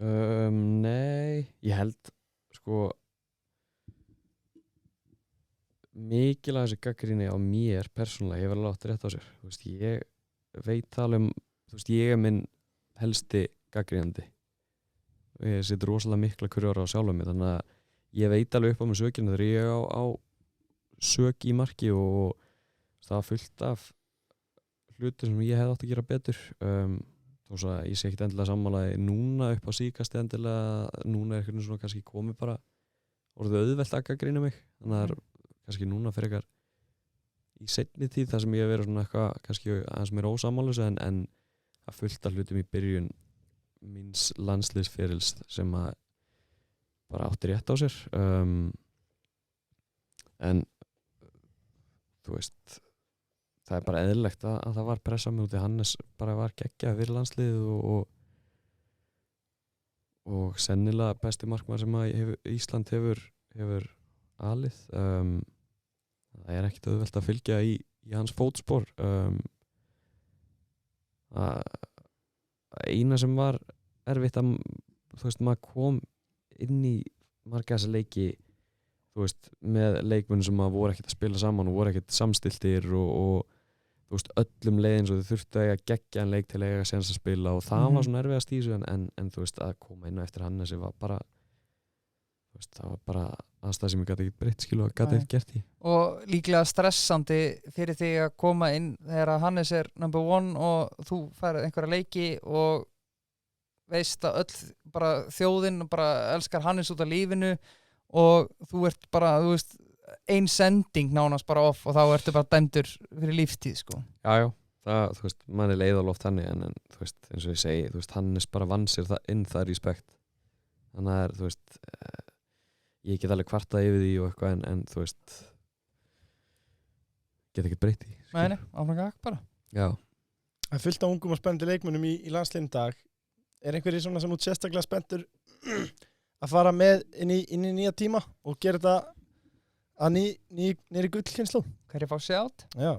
Nei, ég held sko mikilvæg þessi gagnrýni á mér persónulega, ég verði látt rétt á sér. Þú veist, ég veit alveg þú veist, ég er minn helsti gagnrýnandi. Ég setur rosalega mikla kurjóra á sjálfum mig, þannig að ég veit alveg upp á mig sökina þegar ég á sök í marki og það var fullt af hluti sem ég hefði átt að gera betur. Þó svo að ég sé ekkert endilega sammálaði núna upp á síkasti endilega, núna er eitthvað svona kannski komið bara orðið auðvelt að gagnrýna mig, þannig að það er kannski núna fyrir eitthvað í seinni tíð þar sem ég hef verið svona eitthvað kannski aðeins meira ósammálaus en að fullt af hlutum í byrjun míns landsliðsferils sem að bara átti rétt á sér en þú veist það er bara eðlilegt að það var pressa mig út í Hannes bara var geggjað fyrir landsliðið og sennilega besti markmaður sem að Ísland hefur alið það er ekkert auðvelt að fylgja í hans fótspor eina sem var erfitt að þú veist, maður kom inn í marga þessa leiki þú veist, með leikmenn sem voru ekkert að spila saman og voru ekkert samstiltir og þú veist, öllum leiðin svo þau þurftu að eiga geggjaðan leik til að eiga séns að spila og það var svona erfið að stísu en þú veist, að koma inn á eftir Hannesi var bara þú veist, það var bara aðstæð sem ég gæti ekki breytt skilu og gæti ekki gert í. Og líklega stressandi fyrir því að koma inn þegar Hannes er number 1 og þú færið einhverja leiki og veist að öll bara þjóðin bara elskar Hannes út af lífinu og þú ert bara, þú veist, ein sending nánast bara off og þá ertu bara dæmdur fyrir lífstíð, sko. Já, það, þú veist, manni leiðal oft hannig en þú veist, eins og ég segi, þú veist, Hannes bara vann sér það respekt. Þannig að þú veist, ég get alveg kvartað yfir því og eitthvað en þú veist, get ekkert breytt í. Nei, áfram gakk bara. Já. Það er fullt af ungum og spennandi leikmönnum í landsliðum dag. Er einhverjir svona sem út sérstaklega spenntur að fara með inn í nýja tíma og gera þetta að nýri gullkynslu? Hverju fá sjátt? Já.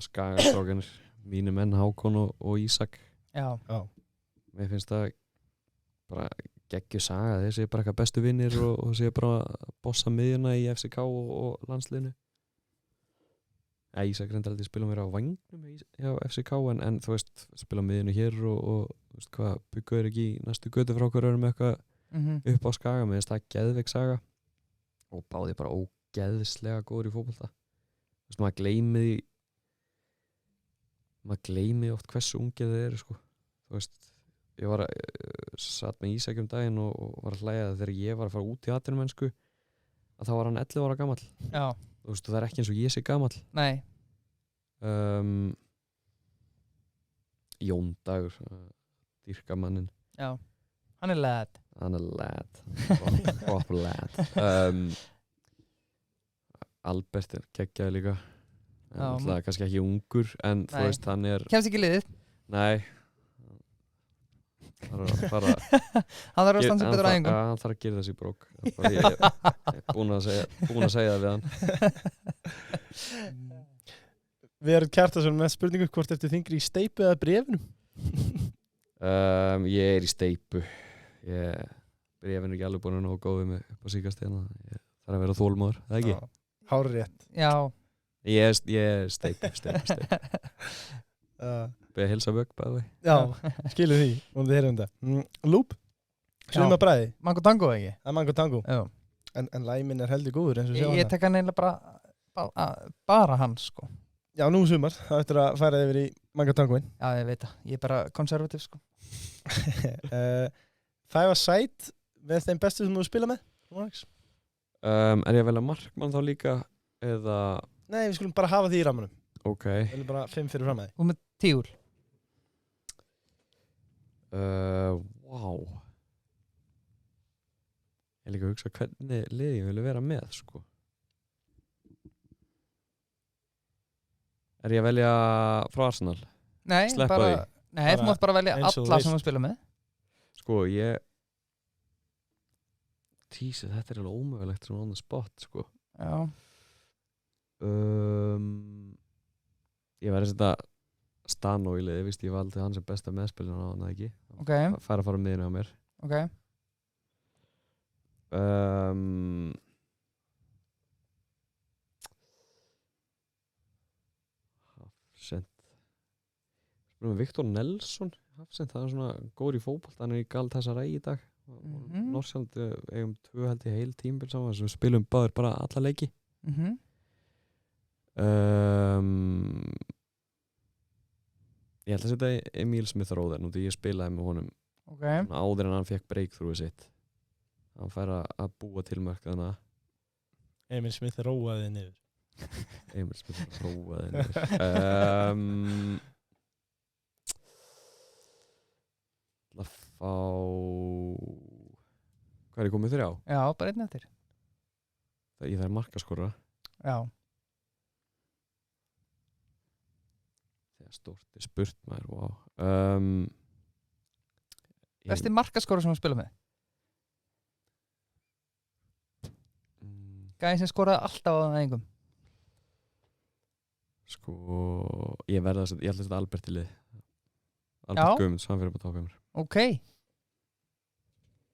Skagastrákanir, mínu menn Hákon og Ísak. Já. Mér finnst það bara geggjuð saga, þeir séu bara eitthvað bestu vinnir og séu bara að bossa miðjuna í FCK og landsliðinu. Ísak reyndar aldrei spila mér á vangnum hjá FCK en þú veist, spila miðjunu hér og þú veist hvað, byggur ekki í næstu götu frá okkur með eitthvað upp á Skaga, mér finnst það geðveik saga og báði bara ógeðslega góður í fótbolta. Þú veist, maður gleymi oft hversu ungir þeir eru, sko. Þú veist, ég satt með Ísak daginn og var að hlæja þegar ég var að fara út í atvinnumennsku að þá var hann 11 ára gamall. Já. Þú veist, það er ekki eins og ég sé gamall. Nei. Jón Dagur, dýrkamannin. Já. Hann er lad. Proper lad. Albert er keggjaði líka. Það er kannski ekki ungur, en þú veist, hann er... Kemst ekki liðið? Nei. Hann þarf að standa betur á æfingum. Hann þarf að gera þessi brók. Ég er búin að segja það við hann. Við erum Kjartason með spurningu hvort ertu þingri í steypu eða bréfinum? Ég er í steypu. Bréfin er ekki alveg búin að ná góðið mig upp á síkastegna. Ég þarf að vera þólmaður, það ekki? Hárrétt. Já. Ég er steypu. Beða að hilsa vögg bæði. Já, skilur því, og þið heyrum þetta. Lúp, svima bræði. Mango Tango ekki? Það er Mango Tango. Já. En læmin er heldur góður eins og sjá hana. Ég tek hann eiginlega bara hans, sko. Já, nú sumar, það eftir að færa yfir í Mango Tangoinn. Já, ég veit það. Ég er bara konservativ, sko. Það var sæt með þeim bestu sem þú spila með? Er ég að velja markmann þá líka, eða... Nei, við skulum bara hafa því í rammanum. Ok. Við viljum bara 5 fyrir fram að því. Og með tíul. Wow. Ég líka að hugsa hvernig liði ég vilja vera með, sko. Er ég að velja frá Arsenal? Nei, Sleppa því. Nei, þú mátt bara velja alla sem þú spila með. Sko, Jesus, þetta er alveg ómögulegt svona on the spot, sko. Já. Ég var að setja Stano í liði, víst, ég valdi hann sem besta meðspilin á hann, ekki? Ok. Fara miðinu á mér. Ok. Hafsend. Spilum við Viktor Nelson, Hafsend, það er svona góður í fótbolta, hann er í Galatasaray í dag. Norsjöld eigum 2 held í heil tímabil saman sem spilum báður bara alla leiki. Ég held að setja Emil Smith-Rowe nú því ég spilaði með honum áður en hann fekk breakthrough sitt. Hann fær að búa til mörk þannig að Emil Smith-Rowe niður. Emil Smith-Rowe niður. að fá hvað er ég komið 3 á? Já, bara einn eftir. Ég þarf markaskora. Já. Þegar stórt er spurt maður, wow. Besti markaskora sem þú spila með? Gæði sem skoraði alltaf á æfingum. Sko, ég ætla að setja Albert í lið. Albert Guðmunds, hann fyrir upp á topp hjá mér. Ok.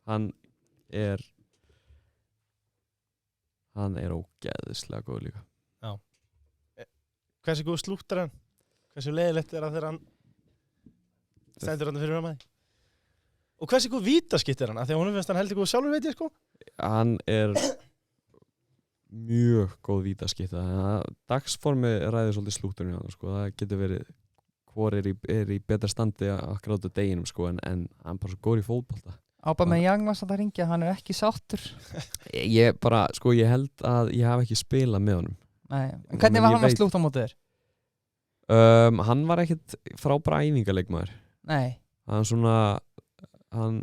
Hann er ógeðislega góð líka. Já. Hversu góð slúttar hann? Hversu leiðilegt er það þegar hann stendur hann fyrir fram að því? Og hversu góð vítaskitt er hann? Af því að honum finnst hann heldur góð sjálfur, veit ég, sko. Hann er mjög góð vítaskitta. Dagsformi ræður svolítið slútturinn hjá hann, sko. Það getur verið hvor er í betra standi akkurat á deginum, sko, en hann bara svo góður í fótbolta. Aubameyang var samt að ringja, hann er ekki sáttur. Ég held að ég hafi ekki spilað með honum. Nei, en hvernig var hann að slúta á móti þér? Hann var ekkert frábæra æfingaleikmaður. Nei. Hann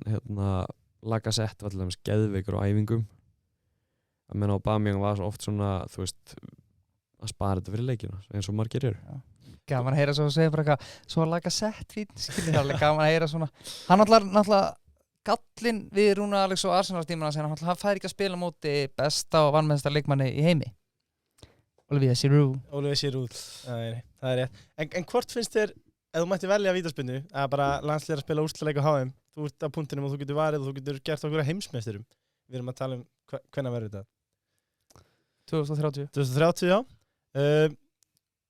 Lacazette var til dæmis geðveikur á æfingum. Að menna Aubameyang var oft svona, þú veist, að spara þetta fyrir leikina, eins og margir eru. Já. Gaman að heyra svo að segja bara eitthvað, svo Lacazette fín, skilur það alveg gaman að heyra svona. Hann náttúrulega gallinn við Rúnar Alex og Arsenal tímana sem hann fær ekki að spila móti besta og vannmennsta leikmanni í heimi Olivier Giroud það er rétt en hvort finnst þér, ef þú mætti velja vítaspyrnu að bara landsliðar að spila úrslitaleik á HM þú ert á punktinum og þú getur varið og þú getur gert okkur heimsmeisturum við erum að tala hvenær verður þetta 2030 já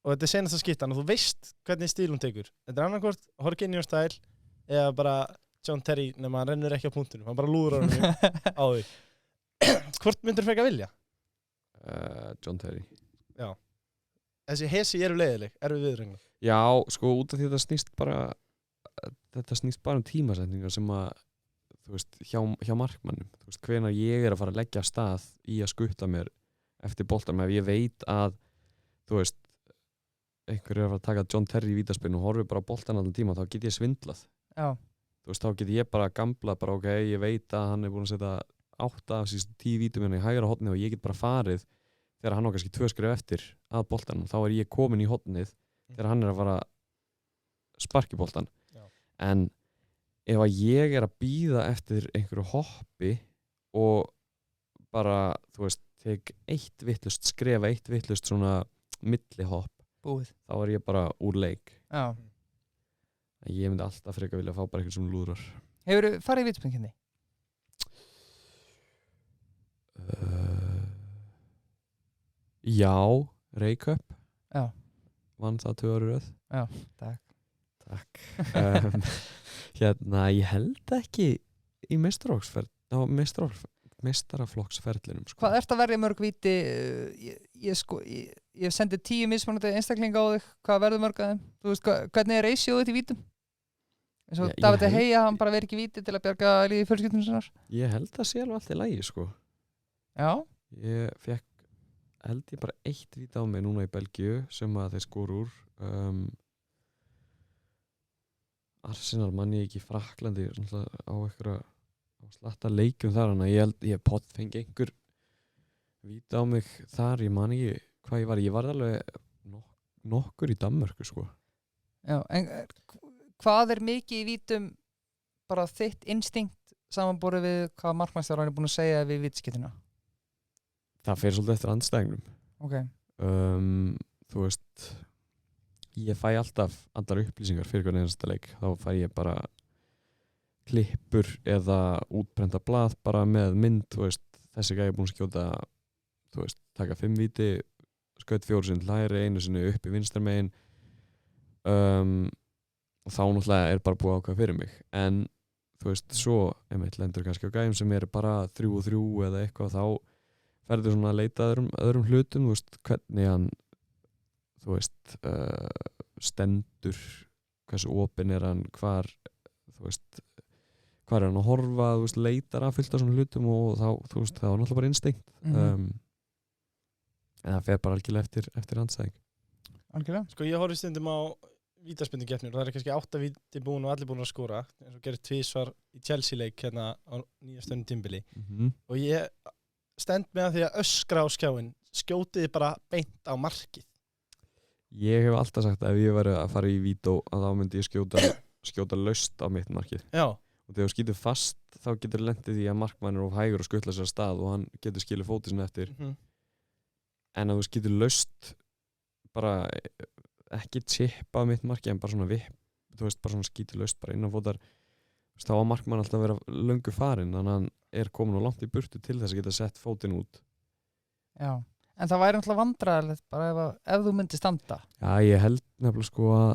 og þetta er senasta skiptan og þú veist hvernig stíl hún tekur þetta er annarkvort Jorginho stæl eða bara John Terry nema hann rennur ekki á punktinum hann bara lúður á hann á því hvort myndir frekar vilja? John Terry já þessi hesi eru leiðileg við viðröngum já sko út af því þetta snýst bara tímasetningar sem að þú veist hjá markmannum þú veist hvenær ég að fara að leggja af stað í að skutta mér eftir boltanum ef ég veit að þú veist einhver að fara að taka John Terry í vítaspyrnu og horfi bara á boltan allan tíma þá get ég svindlað já þú veist þá get ég bara gamblað bara ok ég veit að hann búin að setja 8 af síðan 10 vítum í hægra hornið og ég get bara farið þegar hann á kannski 2 skref eftir að boltanum þá ég komin í hornið þegar hann að fara sparki boltan en ef að ég að bíða eftir einhverju hoppi og bara þú veist tek eitt vittlust skrefa eitt vittlust svona millihopp búið þá ég bara úr leik já ég myndi alltaf frekar vilja fá bara eitthvað sem lúðrar hefurðu farið í vítaspyrnukeppni? Já, Reykjöp já vann það 2 ára röð já, takk ég held ekki í meistaraflokksferlinum sko. Hvað ertu að verja mörg víti ég sendi 10 mismunandi einstaklinga á þig hvað verður mörg að þeim þú veist hvernig er ratioð í vítum eins og David De Gea hann bara verið ekki víti til að bjarga líði fjölskyldunum sinnar ég held að sé alveg allt í lagi sko já ég fekk held ég bara 1 víti á mig núna í Belgíu sem að þeir skora úr Arsenal mann ég ekki í Fraklandi á einhverja slatta leikjum þar hann ég held ég pott fengi einhver víti á mig þar ég man ekki hvað ég var alveg nokkur í Danmörku sko já en hvað er mikið í vítum bara þitt instinkt samanborið við hvað markmannstjóran er búin að segja við vítaskiptuna það fer svolítið eftir andstæðingnum okay. þú veist ég fæ alltaf allar upplýsingar fyrir hvern einasta leik þá fæ ég bara klippur eða útbrenda blað bara með mynd þú veist, þessi gæði búin að skjóta þú veist, taka 5 víti skaut 4 sinni hlæri, 1 sinni upp í vinstarmegin og þá náttúrulega er bara búið ákvað fyrir mig en þú veist, svo lendur kannski á gæðum sem er bara 3-3 eða eitthvað þá ferður svona að leita öðrum hlutum, þú veist, hvernig hann þú veist stendur, hversu opinn er hann hvar er hann að horfa, þú veist, leitar að fylgta svona hlutum og þá, þú veist, það var náttúrulega bara instinkt en það fer bara algjörlega eftir andstæðing algjörlega sko ég horfði stundum á vítaspyrnukeppnir og það er kannski 8 víti búin og allir búin að skora eins og gerir 2 í Chelsea leik hérna á nýjastöðnu tímabili og ég stend með að því að öskra á skjáin skjótiði bara beint á markið ég hef alltaf sagt að ef ég væri að fara í vító að þá myndi ég skjóta laust á mitt markið já og þegar þú skýtur fast þá getur lendið því að markmann er of hægur og skuttla sér að stað og hann getur skilið fótið sinni eftir en að þú skýtur laust bara ekki chippa á mitt markið en bara svona vipp þú veist bara svona skýtur laust bara innan fótar þá var markmann alltaf að vera löngu farinn þannig að hann er komin og langt í burtu til þess að geta sett fótinn út já en það væri náttúrulega vandræðilegt bara ef þú myndir standa já ég held nefnilega sko að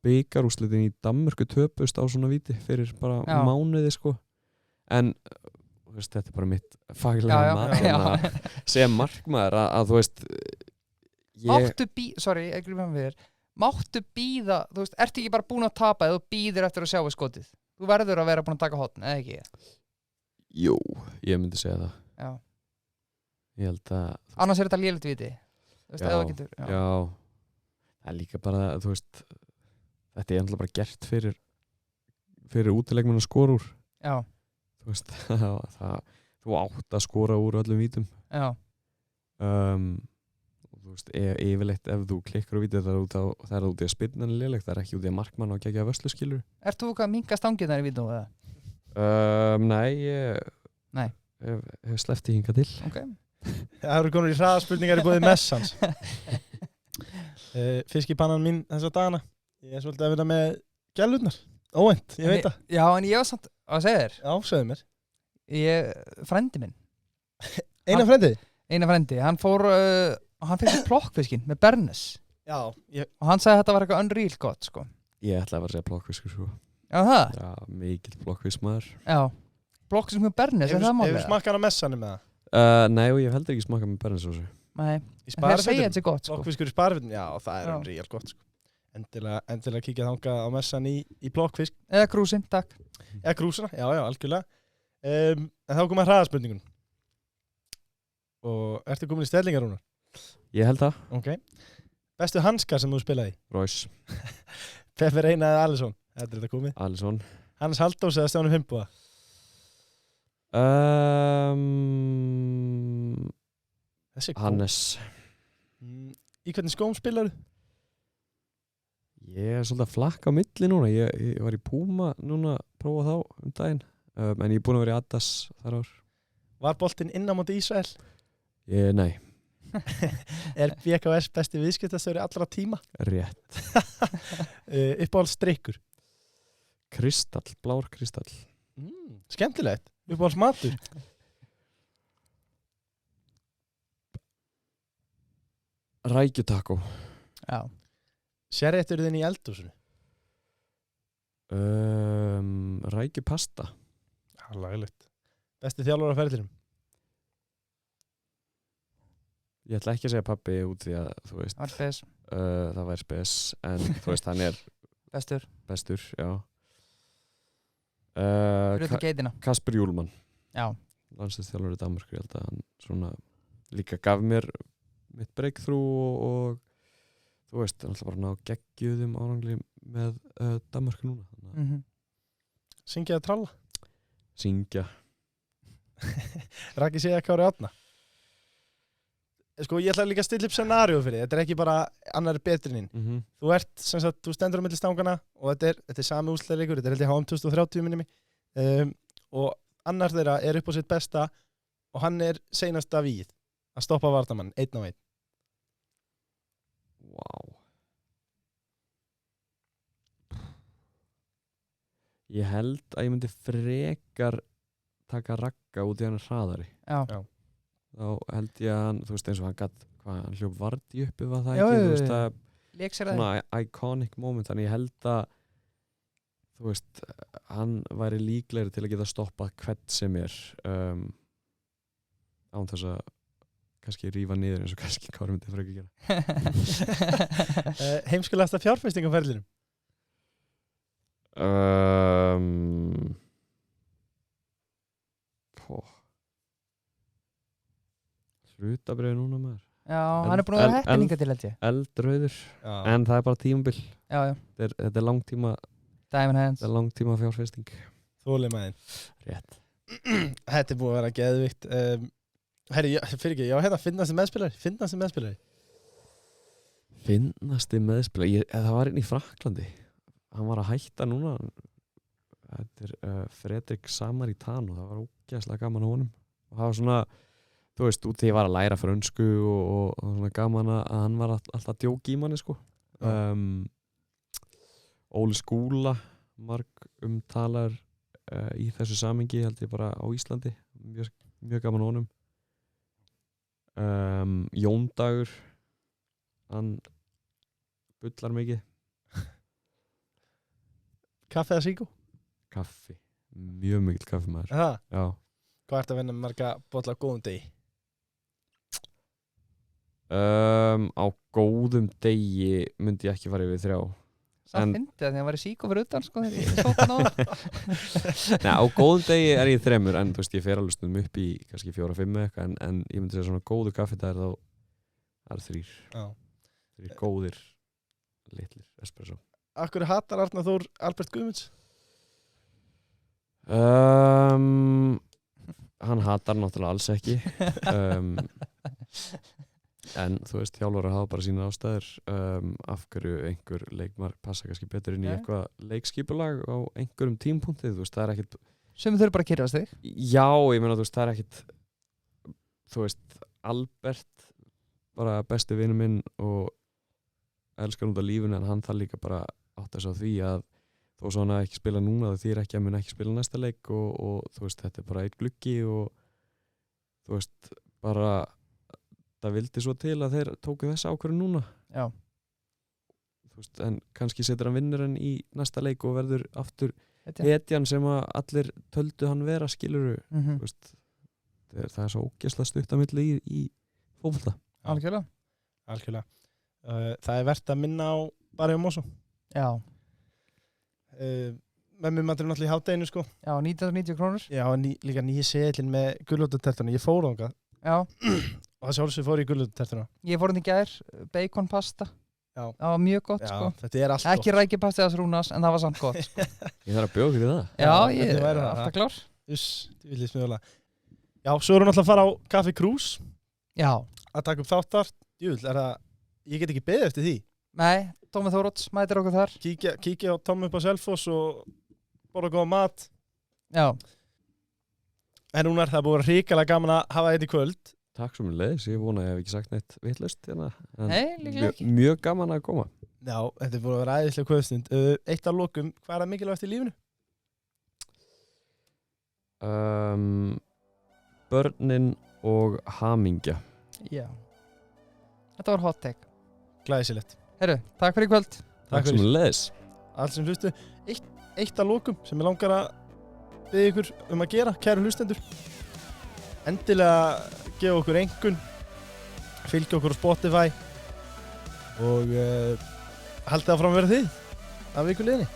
bikarúrslitin í Danmörku töpust á svona víti fyrir bara mánuði sko en veist, þetta er bara mitt faglega mat sem markmaður að þú veist máttu býða þú veist, ertu ekki bara búin að tapa eða þú býðir eftir að sjá við skotið þú verður að vera búin að taka hotn, eða ekki? Jú, ég myndi segja það já ég held að annars er þetta lélegt viti já, það er líka bara þú veist þetta er alltaf bara gert fyrir útileikmenn að skora úr já þú veist þú átt að skora úr öllum vítum já þú veist yfirleitt ef þú klikkar á vítið það er út í að spyrna lélegt það er ekki út í að markmann og gegja vörslu skilur Ert þú hvað minka stangirnar í vítum eða? Nei, ég hef sleppt í hinga til. Ok. Það eru konur í hraðaspurningar í bóði Messans. Fiskipannan mín þessa dagana. Ég er svolítið að vinna með gælurnar. Óvænt, ég veit það. Já, en ég var samt að segja þér. Já, segðu mér. Frendi minn. Eina frendi? Eina frendi. Hann fór, hann fekk plokkfiskinn með Bernes. Já. Og hann sagði að þetta var eitthvað unreal gott, sko. Ég ætlaði að segja plokkfiskur, sko. Já, það? Já, mikill plokkfiskmaður. Já. Plokkfisk með Bernes, er það málið? Hefur smakkað á Messanum með það? Nei, og ég hef heldur ekki smakað með Bernesósu. Nei. Þeir segja þetta gott, sko. Plokkfiskur í Sparifötum? Já, það er unreal gott, sko. Endilega kíkja þangað á Messan í plokkfisk. Eða krúsin, takk. Eða krúsina, já, algjörlega. En þá komum við hraðaspurningun. Og ertu komin í stellingar, Rúnar? Ég held það. Ok. Bestu hanskar sem þú spilaði? Royce. Pepper Reina eða Alisson? Þetta er þetta komið. Alisson. Hannes Halldórs eða Stjáni Finnboga? Hannes. Í hvernig skóm spilaru? Ég er svolítið að flakka á milli núna. Ég var í Puma núna að prófa þá daginn. En ég er búinn að vera í Adidas þar ár. Var boltinn inn á móti Ísrael? Nei. Er BKS besti viðskiptastjóri allra tíma? Rétt. Uppáhaldsdrykkur? Kristall, blár kristall. Skemmtilegt. Uppáhaldsmatur? Rækjutakó. Já. Sérrétturinn þinn í eldhúsinu? Rækjupasta. Laglegt. Besti þjálfari á ferlinum? Ég ætla ekki að segja pabbi út því að þú veist það væri spes en þú veist hann er bestur, já. Kasper Hjúlmann. Já. Landsliðsþjálfari í Danmörku, ég held að hann svona líka gaf mér mitt breakthrough og þú veist, hann ætla bara að ná geggjuðum árangri með Danmörku núna. Syngja eða tralla? Syngja. Raki segja Kári Árna? Sko, ég ætla líka að stilla upp scenaríu fyrir þig. Þetta er ekki bara annar betri en hinn. Þú ert, sem sagt, þú stendur á milli stangana og þetta er sami úrslitaleikur, þetta er held ég HM 2030 minni mig. Og annar þeirra er upp á sitt besta og hann er seinasta víð að stoppa varnarmann, 1-1. Vá. Ég held að ég myndi frekar taka Ragga út í hann hraðari. Já. Þá held ég að hann, þú veist eins og hann gatt, hann hljóp Vardí uppi var það ekki, þú veist að svona iconic moment, þannig ég held að þú veist, hann væri líklegri til að geta stoppað hvern sem er án þess að kannski rífa niður eins og kannski Kári myndi frekar gera. Heimskulegasta fjárfesting á ferlinum? Hlutabröðu núna maður. Já, hann er búin að vera heppninga til held ég. Eldrauður, en það er bara tímabil. Já. Þetta er langtíma Diamond Hands. Þetta er langtíma fjárfesting. Þolinmæðin. Rétt. Þetta er búin að vera geðvikt. Herri, fyrir ekki, ég var hérna finnasti meðspilari. Finnasti meðspilari? Það var einn í Frakklandi. Hann var að hætta núna. Þetta er Fredrik Samaritano. Það var ógeðslega gaman á honum. Og það var svona, þú veist, út því ég var að læra frönsku og svona gaman að hann var alltaf djók í manni, sko. Óli Skúla, marg talar í þessu samhengi, held ég bara á Íslandi. Mjög gaman á honum. Jón Dagur, hann bullar mikið. Kaffi eða síkó? Kaffi, mjög mikill kaffi maður. Já. Hvað ertu að vinna marga bolla á góðum degi? Á góðum degi myndi ég ekki fara yfir 3. Það fyndi það því að hann var í síkó fyrir utan, sko, þegar ég stók hann á það. Nei, á góðum degi er ég 3, en þú veist, ég fer alveg stundum upp í kannski 4-5 eitthvað, en ég myndi segja svona góðu kaffi það er 3. Já. 3 góðir, litlir espresso. Akkur hatar Arnar Þór Albert Guðmunds? Hann hatar náttúrulega alls ekki. En þú veist, þjálfarar hafa bara sína ástæður af hverju einhver leikmar passa kannski betur inn í eitthvað leikskipulag á einhverjum tímpunkti, þú veist, það er ekkert sem þau eru bara að kyrjast þig. Já, ég meina, þú veist, það er ekkit, þú veist, Albert, bara bestu vinur minn og elskar út af lífinu, en hann þarf líka bara átt þess á því að þó svo hann ekki spila núna, það þýðir ekki að mun ekki spila næsta leik og þú veist, þetta er bara eitt gluggi og þú veist, bara það vildi svo til að þeir tóku þessa ákvörðun núna. Já. Þú veist, en kannski setur hann vinnurinn í næsta leik og verður aftur hetjan sem að allir töldu hann vera, skiluru. Þú veist, það er svo ógeðslega stutt að milli í fótbolta. Algjörlega. Algjörlega. Það er verðt að minna á Barrio Mosso. Já. Mömmumaturinn náttúrulega í hádeginu, sko. Já, 990 krónur. Já, líka nýja seðlinn með gulrótartertuna. Ég fór þangað. Já. Og það sjálfsög fór í gulrótartertuna. Ég fór hann í gær, bacon pasta. Já. Það var mjög gott, Já, sko. þetta er allt gott. Ekki rækjupasti að Rúnars, en það var samt gott, sko. Ég þarf að bjóða fyrir það. Já, ég þetta er væri það. alltaf klár. Þú vil líst mjög alveg. Já, svo erum við náttúrulega að fara á Café Cruz Já. að taka upp þáttar. Júl, ég get ekki beðið eftir því. Nei, Tómi Þóróts mætir okkur þar. Kíkja á Tom upp á Selfoss og borða góða mat. Já. En núna er það búið hrikalega gaman að hafa þetta í kvöld. Takk svo mjög leiðis, ég vona að ég hef ekki sagt neitt vitlaust hérna. Nei, líklega ekki. Mjög gaman að koma. Já, þetta er búið að vera æðislega kvöldstund. Eitt af lokum, hvað er það mikilvægt í lífinu? Börnin og hamingja. Já. Þetta var hot take. Glæsilegt. Herru, takk fyrir í kvöld. Takk svo mjög leiðis. Allt sem hlustu. Eitt af lokum sem ég langar að biðja ykkur um að gera, kæru hlustendur. Endilega gefa okkur einkunn, fylgja okkur á Spotify og haldið áfram að vera þið af vikuleginni.